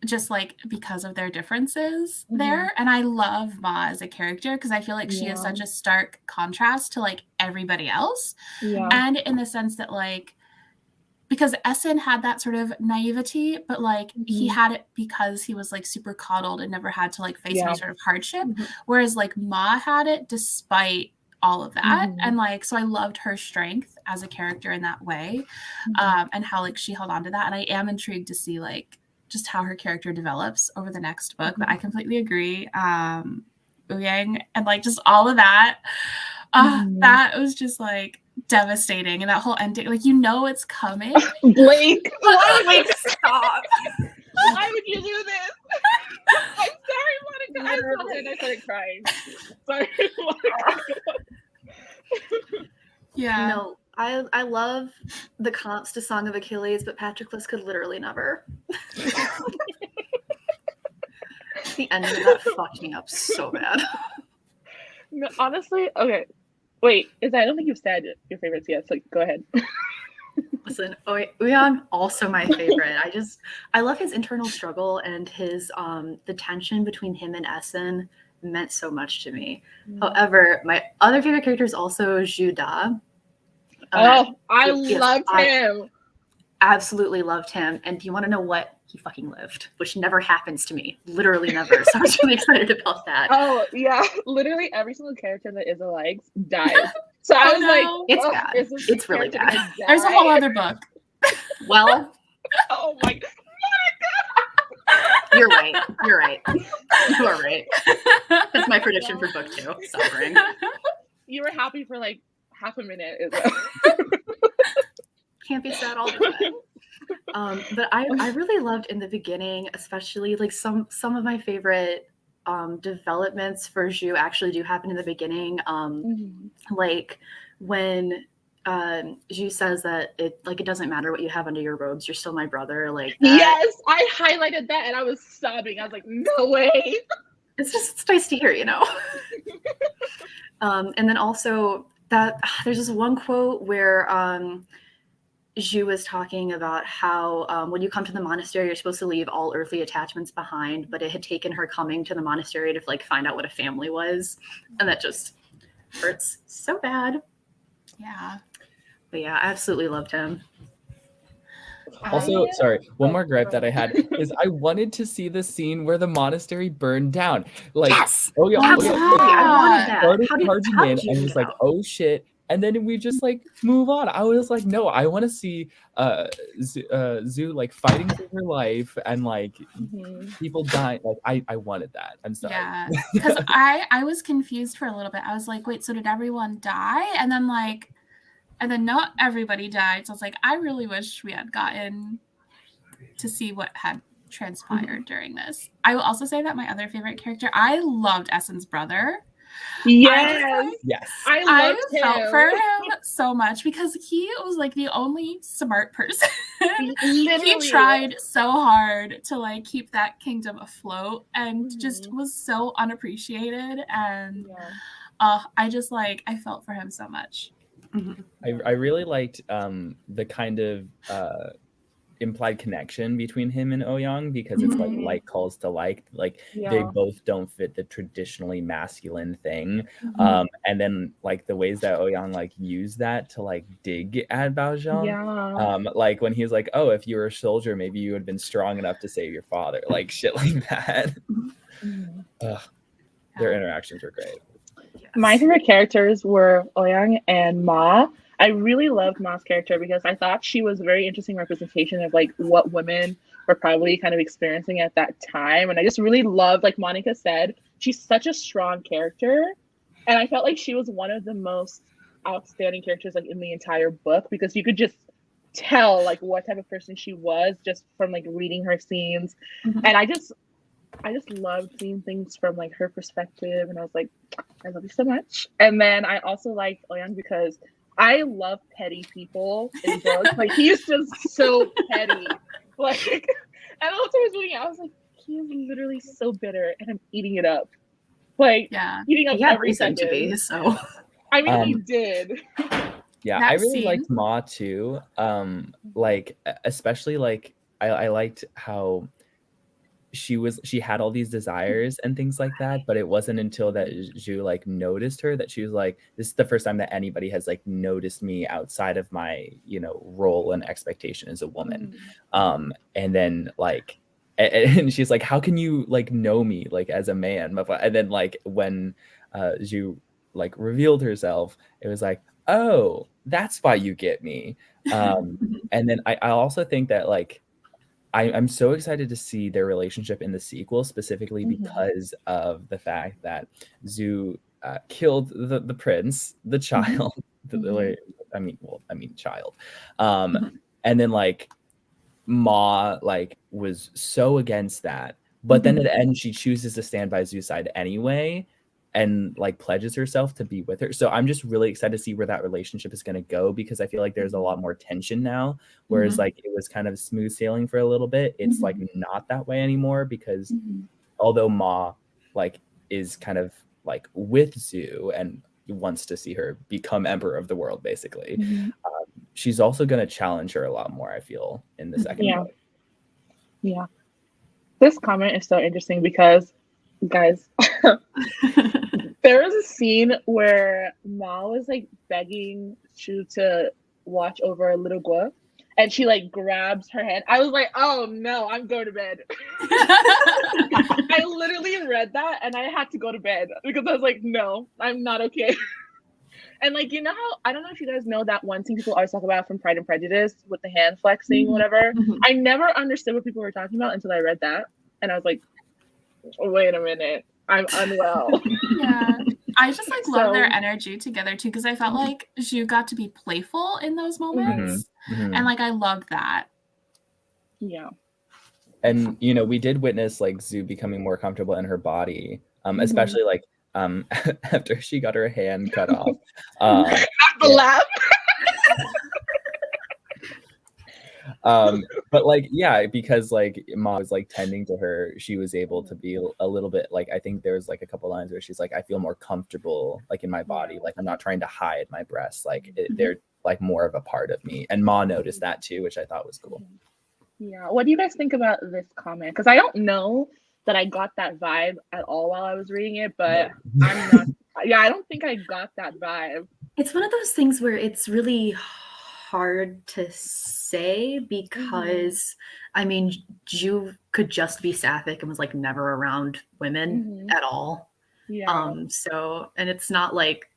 [SPEAKER 1] Just like because of their differences there. And I love Ma as a character because I feel like she is such a stark contrast to like everybody else. And in the sense that like, because Essen had that sort of naivety, but like he had it because he was like super coddled and never had to like face any sort of hardship. Whereas like Ma had it despite all of that. And like, so I loved her strength as a character in that way. And how like she held on to that. And I am intrigued to see like just how her character develops over the next book. But I completely agree. Ouyang and like just all of that. That was just like devastating, and that whole ending, like, you know, it's coming.
[SPEAKER 2] Blake,
[SPEAKER 1] like, stop.
[SPEAKER 2] Why would you do this? I'm sorry, Monica. I saw it and I started crying. Sorry, Monica.
[SPEAKER 1] Yeah.
[SPEAKER 4] No, I love the comps to Song of Achilles, but Patroclus could literally never. The end of that fucked me up so bad.
[SPEAKER 2] No, honestly, okay. Wait, I don't think you've said your favorites yet, so go ahead.
[SPEAKER 4] Listen, Ouyang, also my favorite. I love his internal struggle and his the tension between him and Essen meant so much to me. However, my other favorite character is also Zhu Da.
[SPEAKER 2] I loved him.
[SPEAKER 4] Absolutely loved him. And do you want to know what? He fucking lived, which never happens to me. Literally never. So I was really excited about that.
[SPEAKER 2] Oh, yeah. Literally every single character that Izza likes dies. So I was like,
[SPEAKER 4] it's bad. It's really bad.
[SPEAKER 1] There's a whole other book.
[SPEAKER 4] Well.
[SPEAKER 2] Oh my God.
[SPEAKER 4] You're right. You are right. That's my prediction for book 2. Suffering.
[SPEAKER 2] You were happy for like half a minute, Izza.
[SPEAKER 4] Can't be sad all the time. But I really loved in the beginning, especially like some of my favorite developments for Zhu actually do happen in the beginning. Like when Zhu says that it doesn't matter what you have under your robes, you're still my brother. Like that.
[SPEAKER 2] Yes, I highlighted that and I was sobbing. I was like, no way.
[SPEAKER 4] It's nice to hear, you know. And then also that there's this one quote where Zhu was talking about how when you come to the monastery, you're supposed to leave all earthly attachments behind, but it had taken her coming to the monastery to like find out what a family was, and that just hurts so bad.
[SPEAKER 1] Yeah.
[SPEAKER 4] But yeah, I absolutely loved him.
[SPEAKER 3] Also, sorry, one more gripe that I had is I wanted to see the scene where the monastery burned down. Like,
[SPEAKER 4] yes,
[SPEAKER 3] oh yeah,
[SPEAKER 4] absolutely. I wanted that.
[SPEAKER 3] Started
[SPEAKER 4] How did
[SPEAKER 3] charging in, and it's like, oh shit. And then we just like move on. I was like, no, I want to see Zhu like fighting for her life and like people dying. Like I wanted that. I'm sorry.
[SPEAKER 1] Yeah, because I was confused for a little bit. I was like, wait, so did everyone die? And then not everybody died. So I was like, I really wish we had gotten to see what had transpired during this. I will also say that my other favorite character, I loved Essen's brother.
[SPEAKER 2] Yes,
[SPEAKER 3] Yes.
[SPEAKER 2] I
[SPEAKER 1] I
[SPEAKER 2] loved him.
[SPEAKER 1] felt for him so much because he was like the only smart person.
[SPEAKER 2] Literally.
[SPEAKER 1] He tried so hard to like keep that kingdom afloat and just was so unappreciated. And I just like, I felt for him so much.
[SPEAKER 3] I really liked the kind of implied connection between him and Ouyang, because it's like calls to like they both don't fit the traditionally masculine thing, and then like the ways that Ouyang like used that to like dig at Baozhang, like when he was like, oh, if you were a soldier maybe you would have been strong enough to save your father, like shit like that. Their interactions were great.
[SPEAKER 2] My favorite characters were Ouyang and Ma. I really loved Ma's character because I thought she was a very interesting representation of like what women were probably kind of experiencing at that time. And I just really loved, like Monica said, she's such a strong character. And I felt like she was one of the most outstanding characters like in the entire book, because you could just tell like what type of person she was just from like reading her scenes. And I just loved seeing things from like her perspective, and I was like, I love you so much. And then I also liked Ouyang because I love petty people in books. Like he's just so petty. Like, and also I was reading it, I was like, he is literally so bitter, and I'm eating it up. Like eating up every second.
[SPEAKER 4] To be, so
[SPEAKER 2] I mean, he did.
[SPEAKER 3] Yeah, I really liked Ma too. Like especially like I liked how she had all these desires and things like that, but it wasn't until that Zhu like noticed her that she was like, this is the first time that anybody has like noticed me outside of my, you know, role and expectation as a woman. And then like and she's like, how can you like know me like as a man? And then like when Zhu like revealed herself, it was like, oh, that's why you get me. And then I also think that like I'm so excited to see their relationship in the sequel, specifically because of the fact that Zhu killed the prince, the child, child. And then like Ma like was so against that, but then at the end she chooses to stand by Zhu's side anyway, and like pledges herself to be with her. So I'm just really excited to see where that relationship is going to go, because I feel like there's a lot more tension now, whereas like it was kind of smooth sailing for a little bit. It's like not that way anymore, because although Ma like is kind of like with Zhu and wants to see her become emperor of the world basically, she's also going to challenge her a lot more, I feel, in the second book.
[SPEAKER 2] This comment is so interesting because, guys, there was a scene where Ma was like begging Shu to watch over a little Guo, and she like grabs her hand. I was like, oh no, I'm going to bed. I literally read that and I had to go to bed because I was like, no, I'm not okay. And like, you know how, I don't know if you guys know that one thing people always talk about from Pride and Prejudice with the hand flexing, whatever. I never understood what people were talking about until I read that. And I was like, wait a minute, I'm unwell.
[SPEAKER 1] Yeah. I just like love their energy together too, because I felt like Zhu got to be playful in those moments. And like I loved that.
[SPEAKER 2] Yeah.
[SPEAKER 3] And you know, we did witness like Zhu becoming more comfortable in her body, especially like after she got her hand cut off.
[SPEAKER 2] The laugh.
[SPEAKER 3] But like, yeah, because like Ma was like tending to her, she was able to be a little bit like, I think there's like a couple lines where she's like, I feel more comfortable like in my body, like I'm not trying to hide my breasts, like they're like more of a part of me. And Ma noticed that too, which I thought was cool.
[SPEAKER 2] Yeah. What do you guys think about this comment? Because I don't know that I got that vibe at all while I was reading it, but I'm not. Yeah, I don't think I got that vibe.
[SPEAKER 4] It's one of those things where it's really hard to say because, I mean, Zhu could just be sapphic and was like never around women at all.
[SPEAKER 2] Yeah.
[SPEAKER 4] So, and it's not like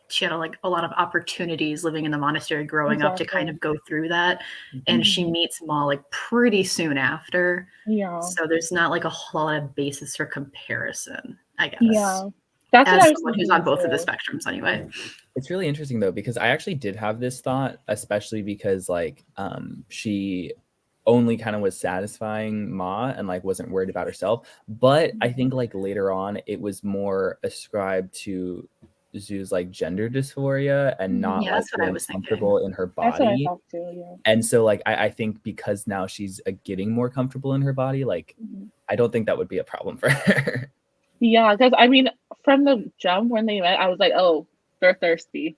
[SPEAKER 4] she had like a lot of opportunities living in the monastery growing up to kind of go through that. And she meets Ma like pretty soon after.
[SPEAKER 2] Yeah.
[SPEAKER 4] So there's not like a whole lot of basis for comparison, I guess.
[SPEAKER 2] Yeah. That's
[SPEAKER 4] as someone who's on both of the spectrums anyway.
[SPEAKER 3] It's really interesting though, because I actually did have this thought, especially because like she only kind of was satisfying Ma and like wasn't worried about herself. But I think like later on it was more ascribed to Zoo's like gender dysphoria and not
[SPEAKER 4] Yeah,
[SPEAKER 3] like
[SPEAKER 4] that's what I
[SPEAKER 3] being
[SPEAKER 4] was thinking.
[SPEAKER 3] comfortable in her
[SPEAKER 2] That's what I
[SPEAKER 3] body.
[SPEAKER 2] thought too. Yeah.
[SPEAKER 3] And so like I think because now she's getting more comfortable in her body, like I don't think that would be a problem for her.
[SPEAKER 2] Yeah, because I mean, from the jump when they met, I was like, oh, they're thirsty.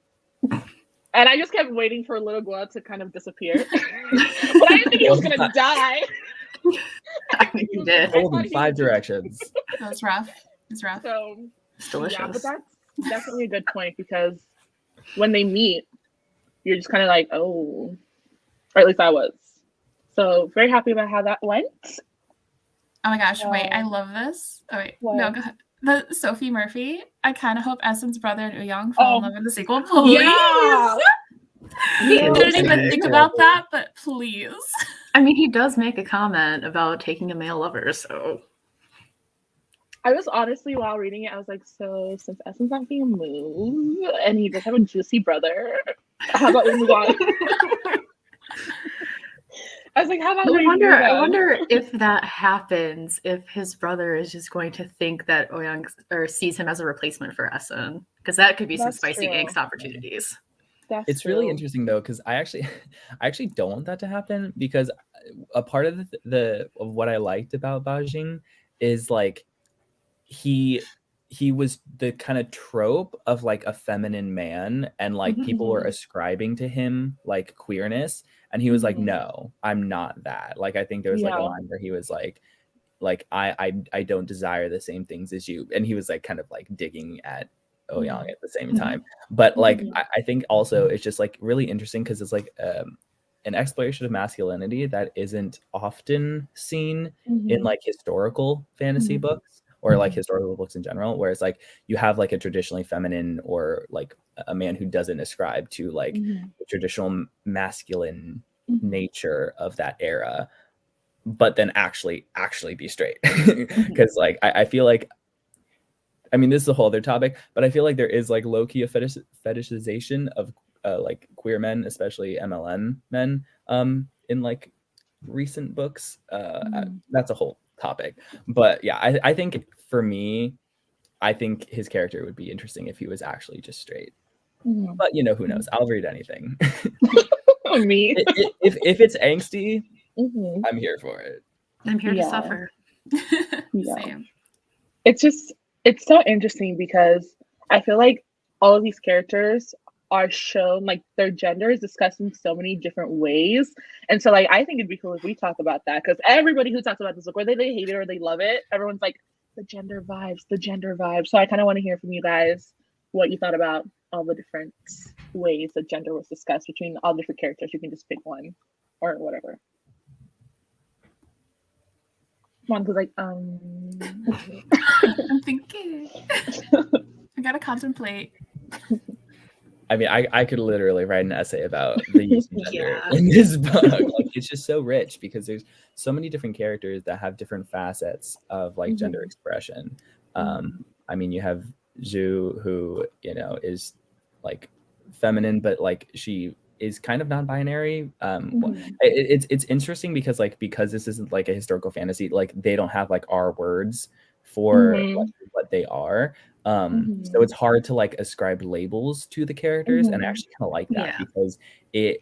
[SPEAKER 2] And I just kept waiting for little Gua to kind of disappear. But I didn't think he was going to die.
[SPEAKER 4] I think he did.
[SPEAKER 3] Hold in 5 directions.
[SPEAKER 1] That was rough. It's rough.
[SPEAKER 2] So,
[SPEAKER 4] It's delicious.
[SPEAKER 2] yeah, but that's definitely a good point because when they meet, you're just kind of like, oh, or at least I was. So very happy about how that went.
[SPEAKER 1] Oh my gosh, wait, I love this. Oh wait,
[SPEAKER 2] What?
[SPEAKER 1] no, go ahead. The Sophie Murphy. I kind of hope Essen's brother and Uyang fall in love in the sequel. Please.
[SPEAKER 2] Yeah.
[SPEAKER 1] I didn't even think about that, but please.
[SPEAKER 4] I mean, he does make a comment about taking a male lover, so.
[SPEAKER 2] I was honestly, while reading it, I was like, so since Essen's not being moved and he does have a juicy brother, how about we move on? I was like, how about we move on?
[SPEAKER 4] I wonder if that happens, if his brother is just going to think that Oyang or sees him as a replacement for Essen, because that could be some
[SPEAKER 2] That's
[SPEAKER 4] spicy
[SPEAKER 2] true.
[SPEAKER 4] angst opportunities.
[SPEAKER 3] It's really interesting though, because I actually don't want that to happen, because a part of the of what I liked about Bajing is like he was the kind of trope of like a feminine man, and like people were ascribing to him like queerness, and he was like, no, I'm not that. Like I think there was like a line where he was like I don't desire the same things as you, and he was like kind of like digging at Oyang at the same time. But like I think also it's just like really interesting because it's like an exploration of masculinity that isn't often seen in like historical fantasy books or like historical books in general, where it's like you have like a traditionally feminine or like a man who doesn't ascribe to like the traditional masculine nature of that era, but then actually be straight. Because like I feel like, I mean, this is a whole other topic, but I feel like there is like low-key a fetishization of like queer men, especially MLM men, in like recent books. That's a whole topic. But yeah, I think for me, I think his character would be interesting if he was actually just straight. But you know, who knows? I'll read anything.
[SPEAKER 2] Me.
[SPEAKER 3] If it's angsty, I'm here for it.
[SPEAKER 4] I'm here to suffer.
[SPEAKER 1] Same.
[SPEAKER 2] It's so interesting because I feel like all of these characters are shown, like their gender is discussed in so many different ways. And so like I think it'd be cool if we talk about that, because everybody who talks about this book, whether they hate it or they love it, everyone's like the gender vibes. So I kind of want to hear from you guys what you thought about all the different ways that gender was discussed between all different characters. You can just pick one or whatever. One was like,
[SPEAKER 1] I'm thinking. I gotta contemplate.
[SPEAKER 3] I mean, I could literally write an essay about the use of gender in this book. Like, it's just so rich because there's so many different characters that have different facets of like gender expression. I mean, you have Zhu, who, you know, is like feminine, but like she is kind of non-binary. It's interesting because this isn't like a historical fantasy, like they don't have like our words for like, what they are. So it's hard to like ascribe labels to the characters, and I actually kind of like that because it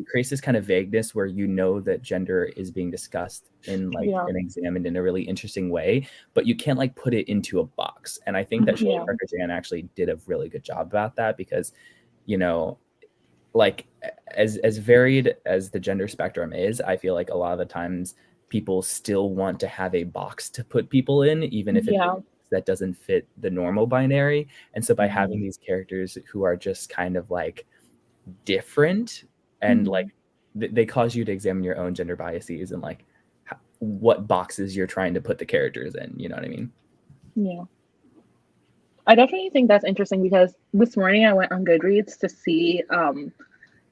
[SPEAKER 3] creates this kind of vagueness where you know that gender is being discussed in like and examined in a really interesting way, but you can't like put it into a box. And I think that Shelley Parker-Chan actually did a really good job about that, because, you know, like as varied as the gender spectrum is, I feel like a lot of the times people still want to have a box to put people in, even if that doesn't fit the normal binary. And so by having these characters who are just kind of like different and like they cause you to examine your own gender biases and like what boxes you're trying to put the characters in, you know what I mean?
[SPEAKER 2] Yeah. I definitely think that's interesting because this morning I went on Goodreads to see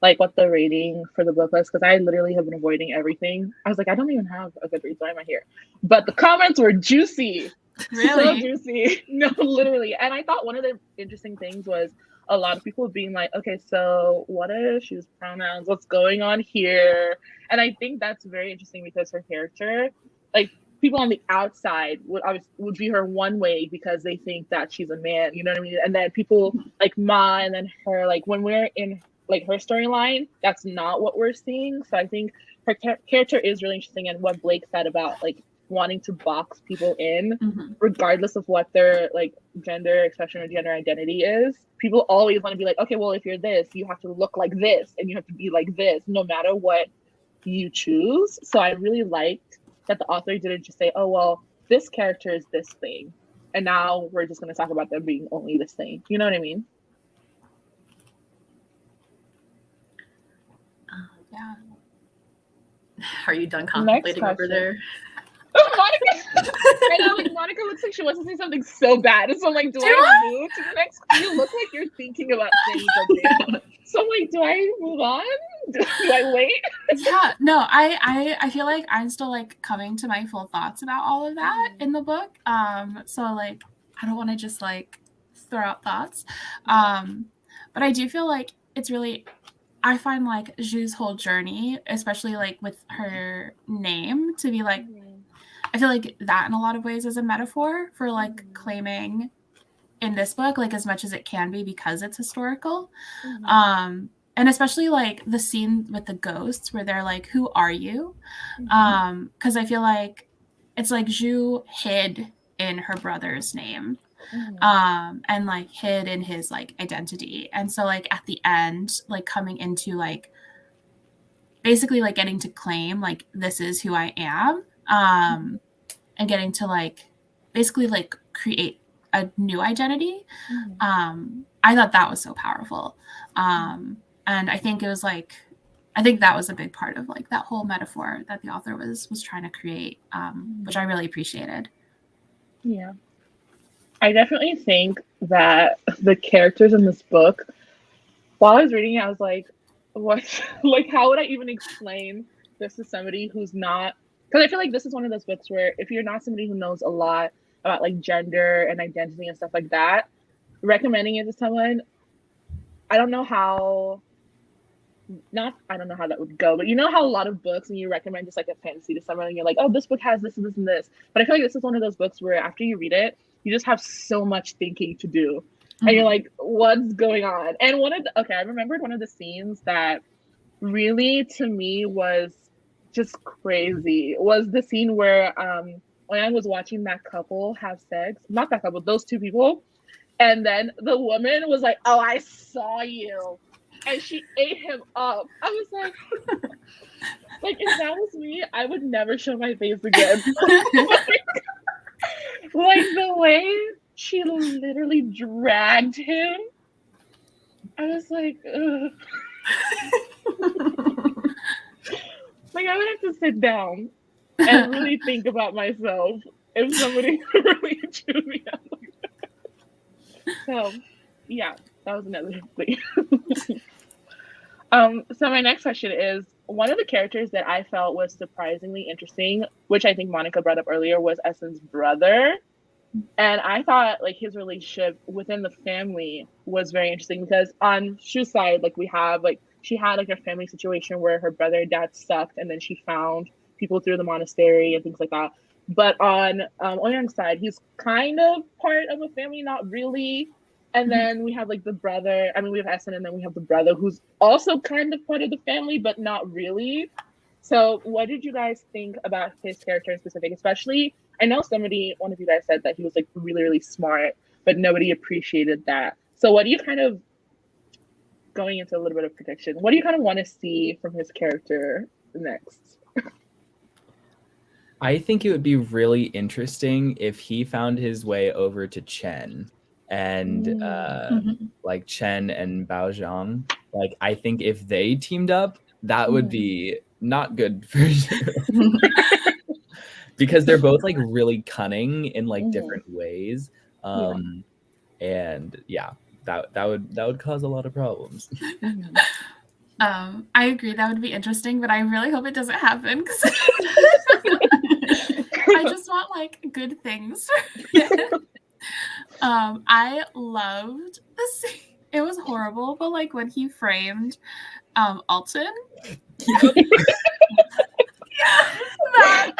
[SPEAKER 2] like what the rating for the book was, because I literally have been avoiding everything. I was like, I don't even have a Goodreads. Why am I here? But the comments were juicy.
[SPEAKER 1] Really?
[SPEAKER 2] So juicy. No, literally. And I thought one of the interesting things was a lot of people being like, okay, so what is she use pronouns? What's going on here? And I think that's very interesting because her character, like people on the outside would view her one way because they think that she's a man, you know what I mean? And then people like Ma and then her, like when we're in like her storyline, that's not what we're seeing. So I think her character is really interesting, and what Blake said about like wanting to box people in, regardless of what their like gender expression or gender identity is. People always want to be like, okay, well, if you're this, you have to look like this and you have to be like this, no matter what you choose. So I really liked that the author didn't just say, oh, well, this character is this thing, and now we're just going to talk about them being only this thing. You know what I mean?
[SPEAKER 1] Yeah.
[SPEAKER 4] Are you done contemplating over there?
[SPEAKER 2] Oh, Monica! I know, like Monica looks like she wants to say something so bad. So I'm like, do I move to the next? You look like you're thinking about saying something. So I'm like, do I move on? Do I wait?
[SPEAKER 1] Yeah, no, I feel like I'm still like coming to my full thoughts about all of that in the book. So like I don't want to just like throw out thoughts. But I do feel like it's really, I find like Zhu's whole journey, especially like with her name, to be like, I feel like that in a lot of ways is a metaphor for like claiming in this book, like as much as it can be because it's historical. And especially like the scene with the ghosts where they're like, who are you? Because I feel like it's like Zhu hid in her brother's name. And like hid in his like identity. And so like at the end, like coming into like basically like getting to claim like this is who I am, and getting to like basically like create a new identity. I thought that was so powerful. And I think it was like, I think that was a big part of like that whole metaphor that the author was trying to create, which I really appreciated.
[SPEAKER 2] Yeah. I definitely think that the characters in this book, while I was reading it, I was like, what? Like, how would I even explain this to somebody who's not? Because I feel like this is one of those books where if you're not somebody who knows a lot about like gender and identity and stuff like that, recommending it to someone, I don't know how that would go, but you know how a lot of books when you recommend just like a fantasy to someone and you're like, oh, this book has this and this and this. But I feel like this is one of those books where after you read it, you just have so much thinking to do. And you're like, what's going on? And I remembered one of the scenes that really to me was just crazy was the scene where Oyang was watching that couple have sex. Not that couple, those two people. And then the woman was like, oh, I saw you. And she ate him up. I was like, like if that was me, I would never show my face again. Like the way she literally dragged him, I was like, ugh. Like I would have to sit down and really think about myself if somebody really chewed me up like that. So yeah, that was another thing. So my next question is, one of the characters that I felt was surprisingly interesting, which I think Monica brought up earlier, was Essen's brother. And I thought like his relationship within the family was very interesting because on Shu's side, like we have like she had like a family situation where her brother and dad sucked, and then she found people through the monastery and things like that. But on Oyang's side, he's kind of part of a family, not really. And then we have like the brother. I mean, we have Essen, and then we have the brother who's also kind of part of the family, but not really. So what did you guys think about his character in specific? Especially, I know one of you guys said that he was like really, really smart, but nobody appreciated that. So what do you kind of, going into a little bit of prediction, what do you kind of want to see from his character next?
[SPEAKER 3] I think it would be really interesting if he found his way over to Chen and like Chen and Bao Zhang. Like, I think if they teamed up, that would be not good for sure. Because they're both like really cunning in like different ways. And yeah, that would cause a lot of problems.
[SPEAKER 1] I agree, that would be interesting, but I really hope it doesn't happen because I just want like good things. I loved the scene It was horrible, but like when he framed Alton, that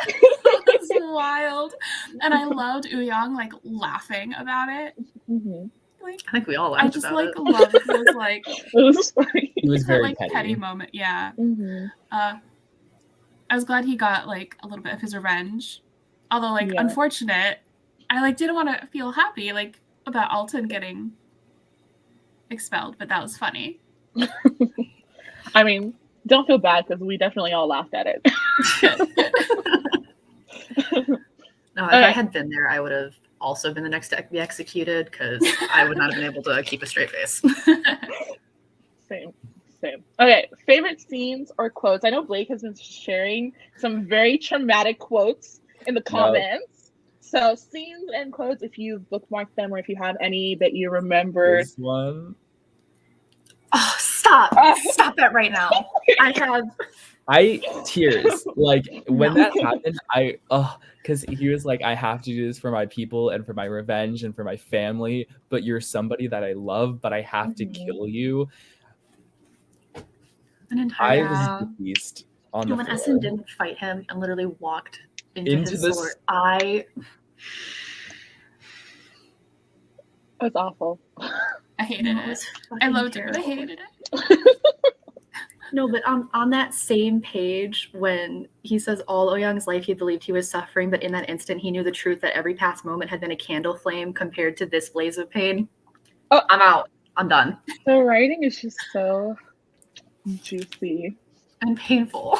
[SPEAKER 1] was wild. And I loved Uyang like laughing about it.
[SPEAKER 2] Mm-hmm.
[SPEAKER 1] Like,
[SPEAKER 4] I think we all laughed
[SPEAKER 1] I just
[SPEAKER 4] about
[SPEAKER 1] like
[SPEAKER 4] it.
[SPEAKER 1] loved those like
[SPEAKER 2] It was funny.
[SPEAKER 3] He was
[SPEAKER 1] that
[SPEAKER 3] very
[SPEAKER 1] like petty
[SPEAKER 3] petty.
[SPEAKER 1] moment. Yeah.
[SPEAKER 2] Mm-hmm.
[SPEAKER 1] I was glad he got like a little bit of his revenge. Although like
[SPEAKER 2] Yeah.
[SPEAKER 1] unfortunate, I like didn't want to feel happy like about Alton getting expelled, but that was funny.
[SPEAKER 2] I mean, don't feel bad because we definitely all laughed at it.
[SPEAKER 4] No, if I had been there, I would have also been the next to be executed because I would not have been able to keep a straight face.
[SPEAKER 2] Same. Okay, favorite scenes or quotes. I know Blake has been sharing some very traumatic quotes in the comments. So scenes and quotes, if you've bookmarked them or if you have any that you remember.
[SPEAKER 3] This one.
[SPEAKER 4] Oh, stop that right now.
[SPEAKER 3] Tears. Like when that happened, because he was like, I have to do this for my people and for my revenge and for my family, but you're somebody that I love, but I have to kill you.
[SPEAKER 4] An entire
[SPEAKER 3] I was deceased on the
[SPEAKER 4] when
[SPEAKER 3] floor.
[SPEAKER 4] Essen didn't fight him and literally walked into his sword,
[SPEAKER 2] It was awful.
[SPEAKER 1] I hated it. I loved it, but I hated it.
[SPEAKER 4] No, but on that same page, when he says all Oyang's life he believed he was suffering, but in that instant he knew the truth that every past moment had been a candle flame compared to this blaze of pain. Oh, I'm out. I'm done.
[SPEAKER 2] The writing is just so juicy
[SPEAKER 4] and painful.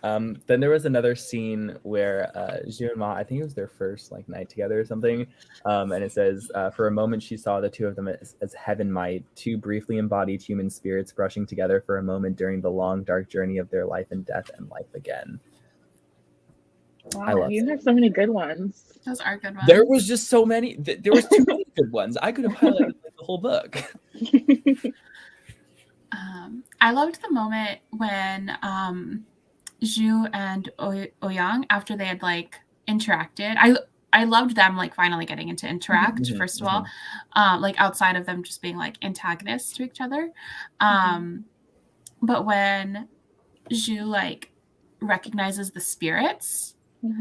[SPEAKER 3] Then there was another scene where Zhu and Ma, I think it was their first like night together or something, and it says, for a moment she saw the two of them as heaven might, two briefly embodied human spirits brushing together for a moment during the long dark journey of their life and death and life again.
[SPEAKER 2] Wow, you have so many good ones.
[SPEAKER 1] Those are good ones.
[SPEAKER 3] There was just so many. There was too many good ones. I could have highlighted like, the whole book.
[SPEAKER 1] I loved the moment when Zhu and Oyang, after they had like interacted, I loved them like finally getting into interact, first of all, like outside of them just being like antagonists to each other. But when Zhu like recognizes the spirits,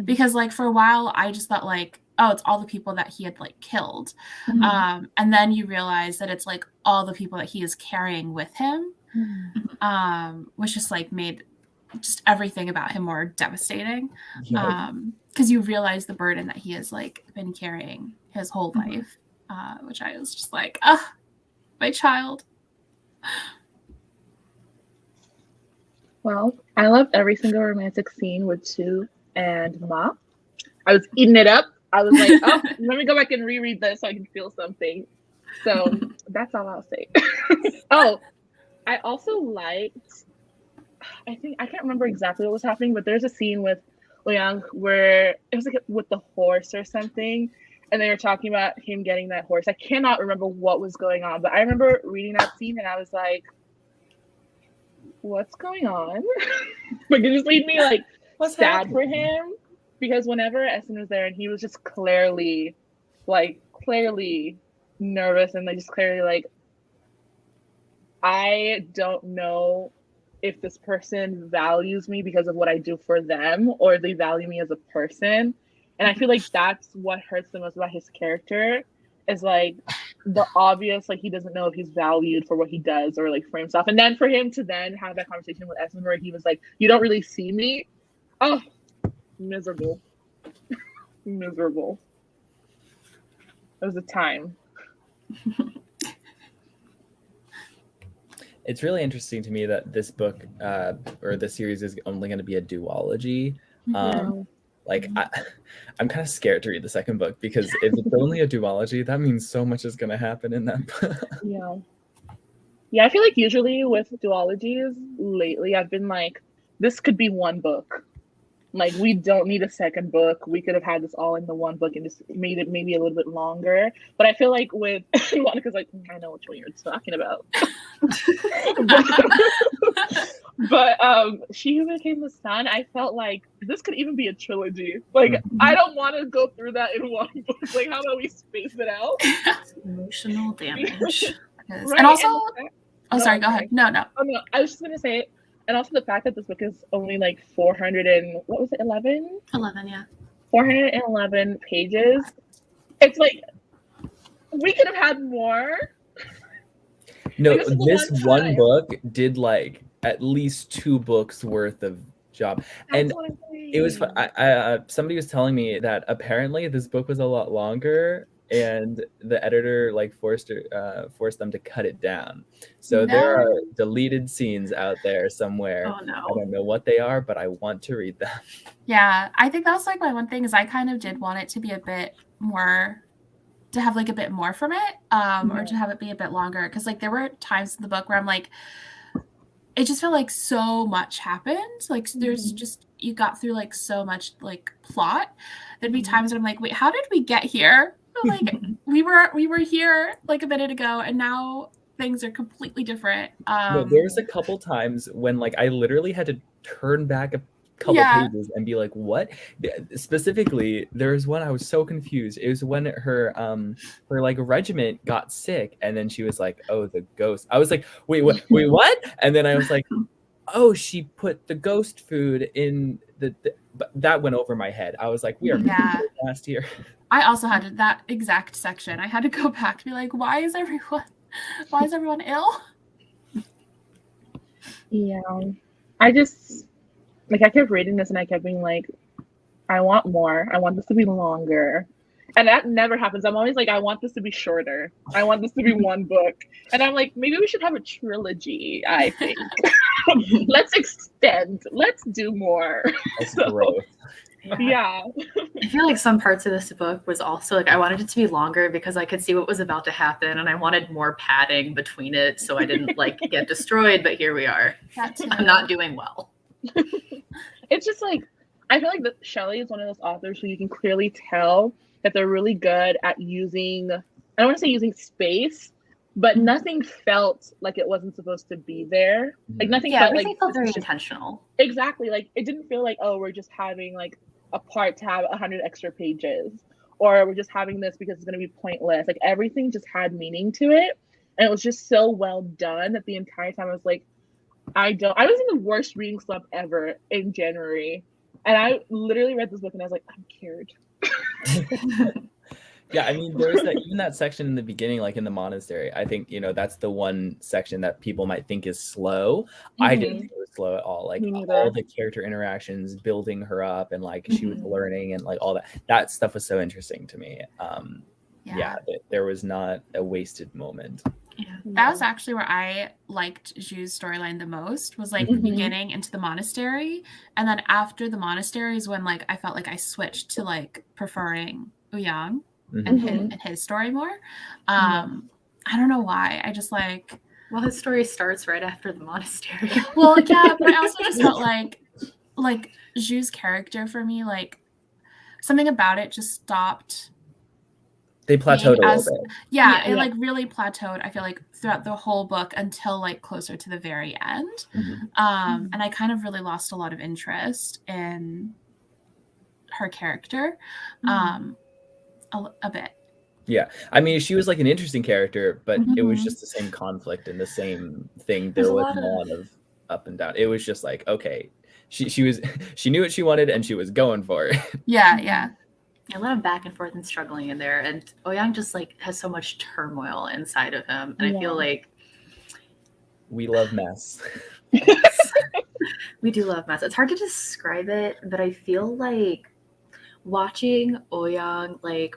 [SPEAKER 1] because like for a while I just thought like, oh, it's all the people that he had like killed. And then you realize that it's like all the people that he is carrying with him, which just like made just everything about him more devastating. Because you realize the burden that he has like been carrying his whole life, which I was just like, my child.
[SPEAKER 2] Well, I loved every single romantic scene with Zhu and Ma. I was eating it up. I was like, oh, let me go back and reread this so I can feel something. So that's all I'll say. Oh, I also liked, I can't remember exactly what was happening, but there's a scene with Oyang where it was like with the horse or something, and they were talking about him getting that horse. I cannot remember what was going on, but I remember reading that scene and I was like, what's going on? Like, it just made me like sad for him, because whenever Essen was there and he was just clearly nervous and like just clearly like, I don't know if this person values me because of what I do for them or they value me as a person. And I feel like that's what hurts the most about his character, is like the obvious, like he doesn't know if he's valued for what he does or like for himself. And then for him to then have that conversation with Essen where he was like, you don't really see me. Oh, miserable. Miserable. It was a time.
[SPEAKER 3] It's really interesting to me that this book or this series is only going to be a duology. Like I'm kind of scared to read the second book, because if it's only a duology, that means so much is going to happen in that book.
[SPEAKER 2] Yeah, I feel like usually with duologies lately, I've been like, this could be one book. Like, we don't need a second book. We could have had this all in the one book and just made it maybe a little bit longer. But I feel like with Monica's like, I know which one you're talking about. But She Who Became the Sun, I felt like this could even be a trilogy. Like, I don't want to go through that in one book. Like, how about we space it out?
[SPEAKER 4] Emotional damage.
[SPEAKER 2] Right.
[SPEAKER 1] And also,
[SPEAKER 2] Go
[SPEAKER 1] ahead. No.
[SPEAKER 2] Oh no, I was just gonna say, and also the fact that this book is only like 11?
[SPEAKER 4] 11, yeah.
[SPEAKER 2] 411 pages. It's like we could have had more.
[SPEAKER 3] No,
[SPEAKER 2] Like,
[SPEAKER 3] this one book did like at least 2 books worth of job. And it was somebody was telling me that apparently this book was a lot longer, and the editor like forced them to cut it down. So there are deleted scenes out there somewhere.
[SPEAKER 4] Oh no.
[SPEAKER 3] I don't know what they are, but I want to read them.
[SPEAKER 1] Yeah, I think that's like my one thing is I kind of did want it to be a bit more, to have like a bit more from it, or to have it be a bit longer, because like there were times in the book where I'm like, it just felt like so much happened. Like there's just, you got through like so much like plot. There'd be times when I'm like, wait, how did we get here? Like we were here like a minute ago, and now things are completely different.
[SPEAKER 3] No, there was a couple times when like I literally had to turn back a couple pages and be like, what? Specifically, there's one I was so confused. It was when her like regiment got sick, and then she was like, oh, the ghost. I was like, wait, what? And then I was like, oh, she put the ghost food in the but that went over my head. I was like, we are last year.
[SPEAKER 1] I also had that exact section. I had to go back to be like, why is everyone ill?
[SPEAKER 2] Yeah. I just, like, I kept reading this and I kept being like, I want more. I want this to be longer. And that never happens. I'm always like, I want this to be shorter. I want this to be one book. And I'm like, maybe we should have a trilogy, I think. Let's extend. Let's do more.
[SPEAKER 3] That's growth.
[SPEAKER 2] Yeah.
[SPEAKER 4] I feel like some parts of this book was also like I wanted it to be longer because I could see what was about to happen, and I wanted more padding between it so I didn't like get destroyed, but here we are. I'm not doing well.
[SPEAKER 2] It's just like, I feel like that Shelley is one of those authors who you can clearly tell that they're really good at using, I don't want to say using space, but nothing felt like it wasn't supposed to be there. Like nothing felt like,
[SPEAKER 4] felt very intentional.
[SPEAKER 2] Exactly. Like it didn't feel like, oh, we're just having like a part to have 100 extra pages, or we're just having this because it's going to be pointless. Like everything just had meaning to it, and it was just so well done that the entire time I was like, I was in the worst reading slump ever in January, and I literally read this book and I was like, I'm cured.
[SPEAKER 3] Yeah, I mean, there's even that section in the beginning, like in the monastery. I think, that's the one section that people might think is slow. I didn't think it was slow at all. Like all the character interactions, building her up, and like she was learning, and like all that. That stuff was so interesting to me. There was not a wasted moment.
[SPEAKER 1] Yeah. That was actually where I liked Zhu's storyline the most, was like the beginning into the monastery. And then after the monastery is when like I felt like I switched to like preferring Ouyang. And his story more. I don't know why. I just like.
[SPEAKER 4] Well, his story starts right after the monastery.
[SPEAKER 1] Well, yeah, but I also just felt like Zhu's character for me, like something about it just stopped.
[SPEAKER 3] They plateaued a little bit.
[SPEAKER 1] Yeah, it like really plateaued. I feel like throughout the whole book until like closer to the very end, and I kind of really lost a lot of interest in her character. A bit.
[SPEAKER 3] Yeah, I mean, she was like an interesting character, but it was just the same conflict and the same thing. There was a lot of up and down. It was just like, okay, she knew what she wanted and she was going for it.
[SPEAKER 1] Yeah.
[SPEAKER 4] A lot of back and forth and struggling in there, and Ouyang just like has so much turmoil inside of him, and I feel like
[SPEAKER 3] we love mess.
[SPEAKER 4] We do love mess. It's hard to describe it, but I feel like watching Ouyang, like,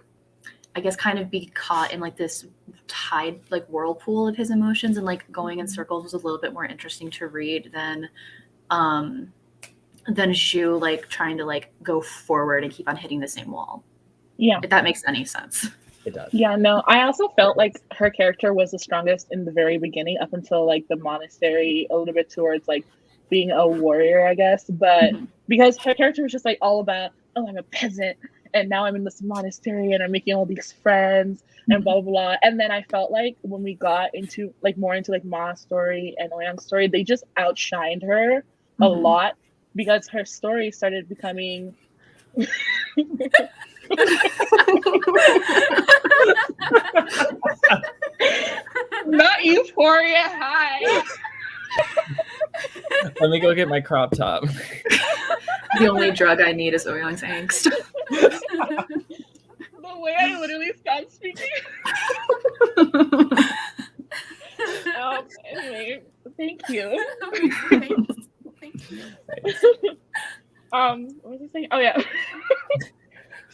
[SPEAKER 4] I guess kind of be caught in like this tide, like whirlpool of his emotions, and like going in circles was a little bit more interesting to read than Zhu like trying to like go forward and keep on hitting the same wall. Yeah. If that makes any sense.
[SPEAKER 3] It does.
[SPEAKER 2] Yeah, no, I also felt like her character was the strongest in the very beginning up until like the monastery, a little bit towards like being a warrior, I guess. But because her character was just like all about, oh, I'm a peasant and now I'm in this monastery and I'm making all these friends and blah blah blah. And then I felt like when we got into like more into like Ma's story and Ouyang's story, they just outshined her a lot because her story started becoming not Euphoria High.
[SPEAKER 3] Let me go get my crop top.
[SPEAKER 4] The only drug I need is Ouyang's angst.
[SPEAKER 2] The way I literally stopped speaking. Anyway, thank you.
[SPEAKER 1] Thank you.
[SPEAKER 2] What was I saying? Oh yeah.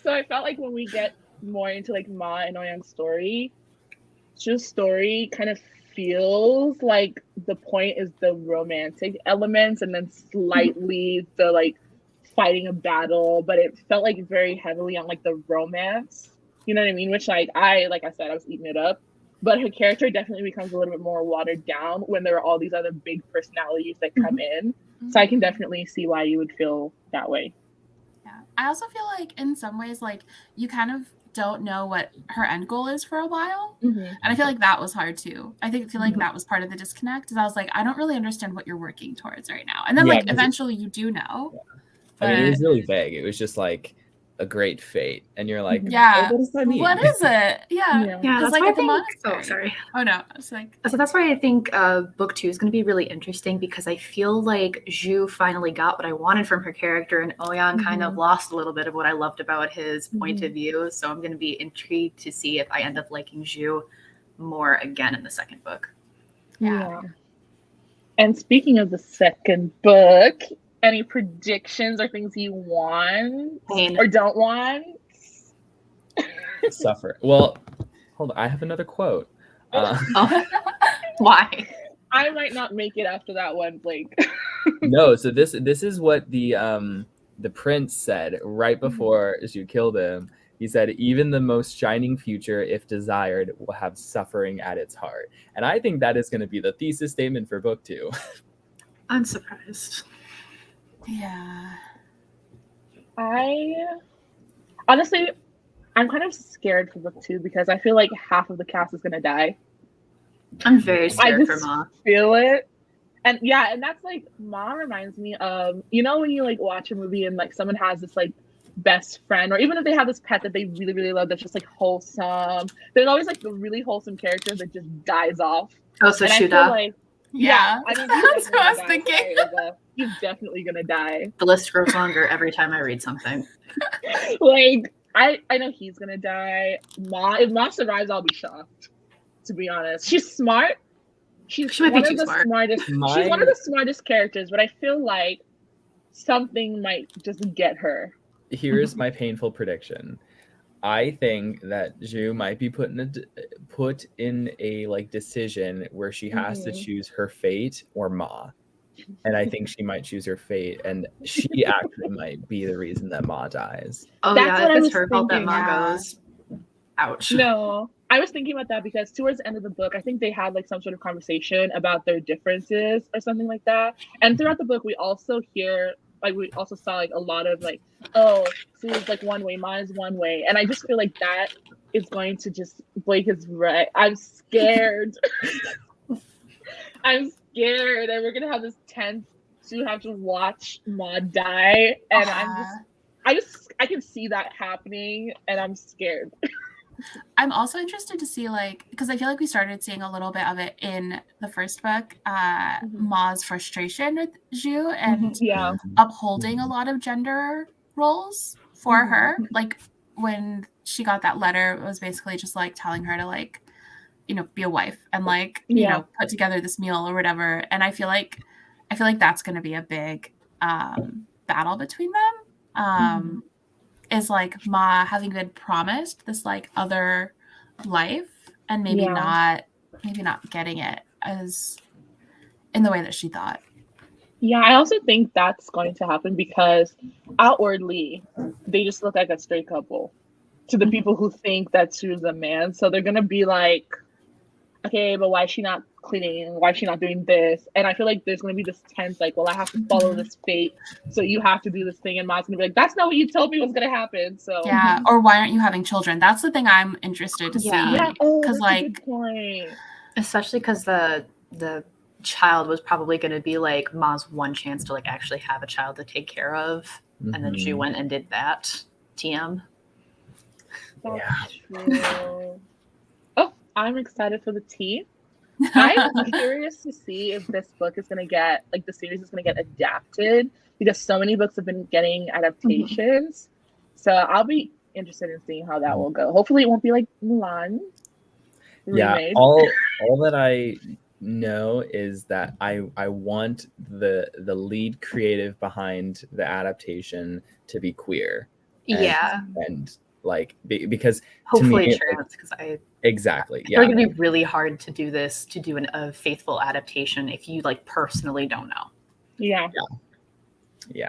[SPEAKER 2] So I felt like when we get more into like Ma and Ouyang's story, Zhu's story kind of feels like the point is the romantic elements and then slightly the like fighting a battle, but it felt like very heavily on like the romance. You know what I mean? Which like I said, I was eating it up. But her character definitely becomes a little bit more watered down when there are all these other big personalities that come in. So I can definitely see why you would feel that way.
[SPEAKER 1] Yeah. I also feel like in some ways, like you kind of don't know what her end goal is for a while. And I feel like that was hard too. I feel like that was part of the disconnect. Is I was like, I don't really understand what you're working towards right now. And then like eventually you do know.
[SPEAKER 3] I mean, it was really vague. It was just like a great fate, and you're like,
[SPEAKER 1] yeah,
[SPEAKER 3] what does that mean?
[SPEAKER 1] What is it? Yeah,
[SPEAKER 4] that's
[SPEAKER 1] like
[SPEAKER 4] why
[SPEAKER 1] at the monastery.
[SPEAKER 4] Oh, sorry.
[SPEAKER 1] Oh no, it's like
[SPEAKER 4] so that's why I think book 2 is going to be really interesting because I feel like Zhu finally got what I wanted from her character, and Ouyang kind of lost a little bit of what I loved about his point of view. So I'm going to be intrigued to see if I end up liking Zhu more again in the second book.
[SPEAKER 2] Yeah. And speaking of the second book, any predictions or things you want or don't want?
[SPEAKER 3] Suffer. Well, hold on. I have another quote.
[SPEAKER 4] Why?
[SPEAKER 2] I might not make it after that one, Blake.
[SPEAKER 3] No, so this is what the prince said right before Zhu killed him. He said, even the most shining future, if desired, will have suffering at its heart. And I think that is going to be the thesis statement for book 2.
[SPEAKER 4] I'm surprised.
[SPEAKER 1] Yeah.
[SPEAKER 2] Honestly, I'm kind of scared for book 2 because I feel like half of the cast is gonna die.
[SPEAKER 4] I'm very scared for Ma.
[SPEAKER 2] Feel it. And yeah, and that's like Ma reminds me of, you know, when you like watch a movie and like someone has this like best friend, or even if they have this pet that they really, really love that's just like wholesome. There's always like the really wholesome character that just dies off.
[SPEAKER 4] Oh, so
[SPEAKER 2] and
[SPEAKER 4] Shuda.
[SPEAKER 2] Like,
[SPEAKER 1] yeah,
[SPEAKER 2] I mean,
[SPEAKER 1] that's what I was thinking.
[SPEAKER 2] He's definitely gonna die.
[SPEAKER 4] The list grows longer every time I read something.
[SPEAKER 2] Like, I know he's gonna die. If Ma survives, I'll be shocked. To be honest, she's smart. She might be too smart. She's one of the smartest characters, but I feel like something might just get her.
[SPEAKER 3] Here's my painful prediction. I think that Zhu might be put in a like decision where she has to choose her fate or Ma. And I think she might choose her fate, and she actually might be the reason that Ma dies.
[SPEAKER 4] Oh, that's if it's her fault that Ma goes. Ouch.
[SPEAKER 2] No, I was thinking about that because towards the end of the book, I think they had like some sort of conversation about their differences or something like that. And throughout the book, we also saw like a lot of like, oh, Sue's like one way, Ma is one way. And I just feel like that is going to just, Blake is right. I'm scared. I'm scared that we're going to have this tense to have to watch Ma die. And I can see that happening and I'm scared.
[SPEAKER 1] I'm also interested to see, like, because I feel like we started seeing a little bit of it in the first book, Ma's frustration with Zhu and upholding a lot of gender roles for her. Like, when she got that letter, it was basically just, like, telling her to, like, you know, be a wife and, like, you know, put together this meal or whatever. And I feel like that's going to be a big battle between them. Is like Ma having been promised this like other life and maybe not getting it as in the way that she thought.
[SPEAKER 2] Yeah, I also think that's going to happen because outwardly they just look like a straight couple to the people who think that Zhu's a man. So they're gonna be like, okay, but why is she not cleaning? Why is she not doing this? And I feel like there's going to be this tense, like, well, I have to follow this fate, so you have to do this thing. And Ma's going to be like, that's not what you told me was going to happen. So
[SPEAKER 1] Yeah, or why aren't you having children? That's the thing I'm interested to see.
[SPEAKER 2] yeah, oh,
[SPEAKER 1] because
[SPEAKER 2] that's a good point.
[SPEAKER 4] Especially because the child was probably going to be like Ma's one chance to like actually have a child to take care of, and then she went and did that. TM.
[SPEAKER 2] That's true. Oh, I'm excited for the tea. I'm curious to see if this book is going to get, like, the series is going to get adapted, because so many books have been getting adaptations. So I'll be interested in seeing how that will go. Hopefully it won't be like Mulan.
[SPEAKER 3] Yeah,
[SPEAKER 2] remade.
[SPEAKER 3] all that I know is that I want the lead creative behind the adaptation to be queer. And like because
[SPEAKER 4] hopefully
[SPEAKER 3] to me,
[SPEAKER 4] trans, because
[SPEAKER 3] exactly.
[SPEAKER 4] I feel like it'd be really hard to do a faithful adaptation if you like personally don't know.
[SPEAKER 2] Yeah.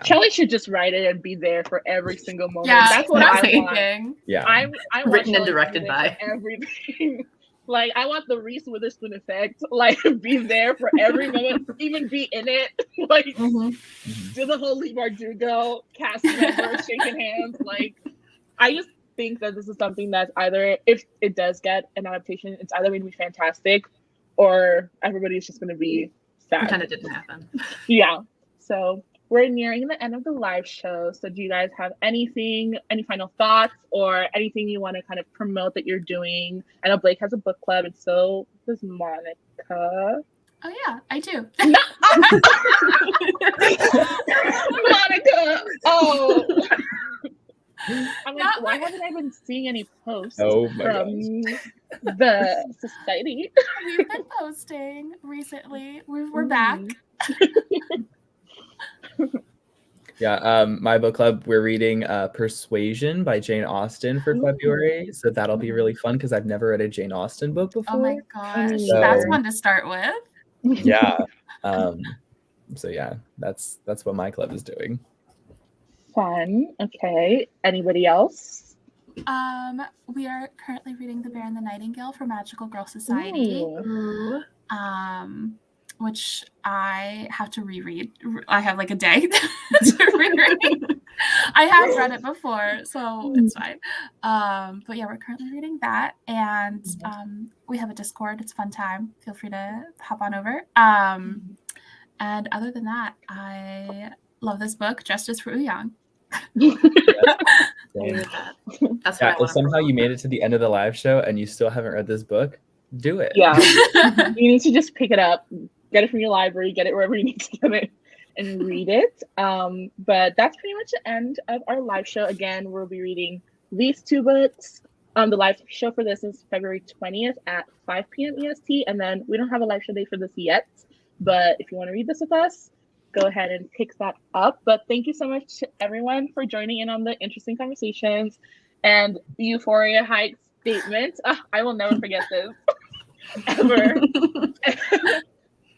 [SPEAKER 3] Shelley
[SPEAKER 2] should just write it and be there for every single moment.
[SPEAKER 1] Yeah,
[SPEAKER 2] that's what I want.
[SPEAKER 3] Yeah,
[SPEAKER 2] I want
[SPEAKER 4] written and
[SPEAKER 2] Shelley
[SPEAKER 4] directed by
[SPEAKER 2] everything. Like, I want the Reese Witherspoon effect. Like, be there for every moment, even be in it. Like, do the whole Lee Bardugo cast member shaking hands. Like, I just think that this is something that's either, if it does get an adaptation, it's either going to be fantastic, or everybody's just going to be sad.
[SPEAKER 4] Pretend it didn't happen.
[SPEAKER 2] Yeah. So we're nearing the end of the live show. So do you guys have any final thoughts, or anything you want to kind of promote that you're doing? I know Blake has a book club, and so does Monica.
[SPEAKER 1] Oh yeah, I do.
[SPEAKER 2] Monica! Oh! I'm like, why haven't I been seeing any posts from the society?
[SPEAKER 1] We've been posting recently. We're back.
[SPEAKER 3] Yeah, my book club, we're reading Persuasion by Jane Austen for February. So that'll be really fun, because I've never read a Jane Austen book before.
[SPEAKER 1] Oh my gosh,
[SPEAKER 3] So,
[SPEAKER 1] that's fun to start with.
[SPEAKER 3] Yeah. So yeah, that's what my club is doing.
[SPEAKER 2] Fun. Okay. Anybody else?
[SPEAKER 1] We are currently reading The Bear and the Nightingale for Magical Girl Society.
[SPEAKER 2] Ooh.
[SPEAKER 1] Which I have to reread. I have like a day to reread. I have read it before, so it's fine. But yeah, we're currently reading that, and we have a Discord. It's a fun time. Feel free to hop on over. And other than that, I love this book, Justice for Ouyang.
[SPEAKER 4] That's
[SPEAKER 3] if somehow you made it to the end of the live show and you still haven't read this book, do it.
[SPEAKER 2] Yeah. You need to just pick it up, get it from your library, get it wherever you need to get it, and read it. But that's pretty much the end of our live show. Again, we'll be reading these two books. The live show for this is February 20th at 5 p.m. EST, and then we don't have a live show date for this yet. But if you want to read this with us, go ahead and pick that up. But thank you so much to everyone for joining in on the interesting conversations and Euphoria Heights statement. I will never forget this ever.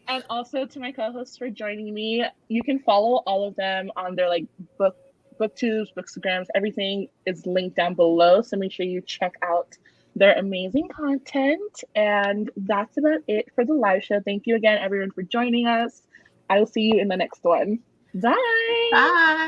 [SPEAKER 2] And also to my co-hosts for joining me. You can follow all of them on their like booktubes, bookstagrams. Everything is linked down below, so make sure you check out their amazing content. And that's about it for the live show. Thank you again, everyone, for joining us. I will see you in the next one. Bye.
[SPEAKER 1] Bye.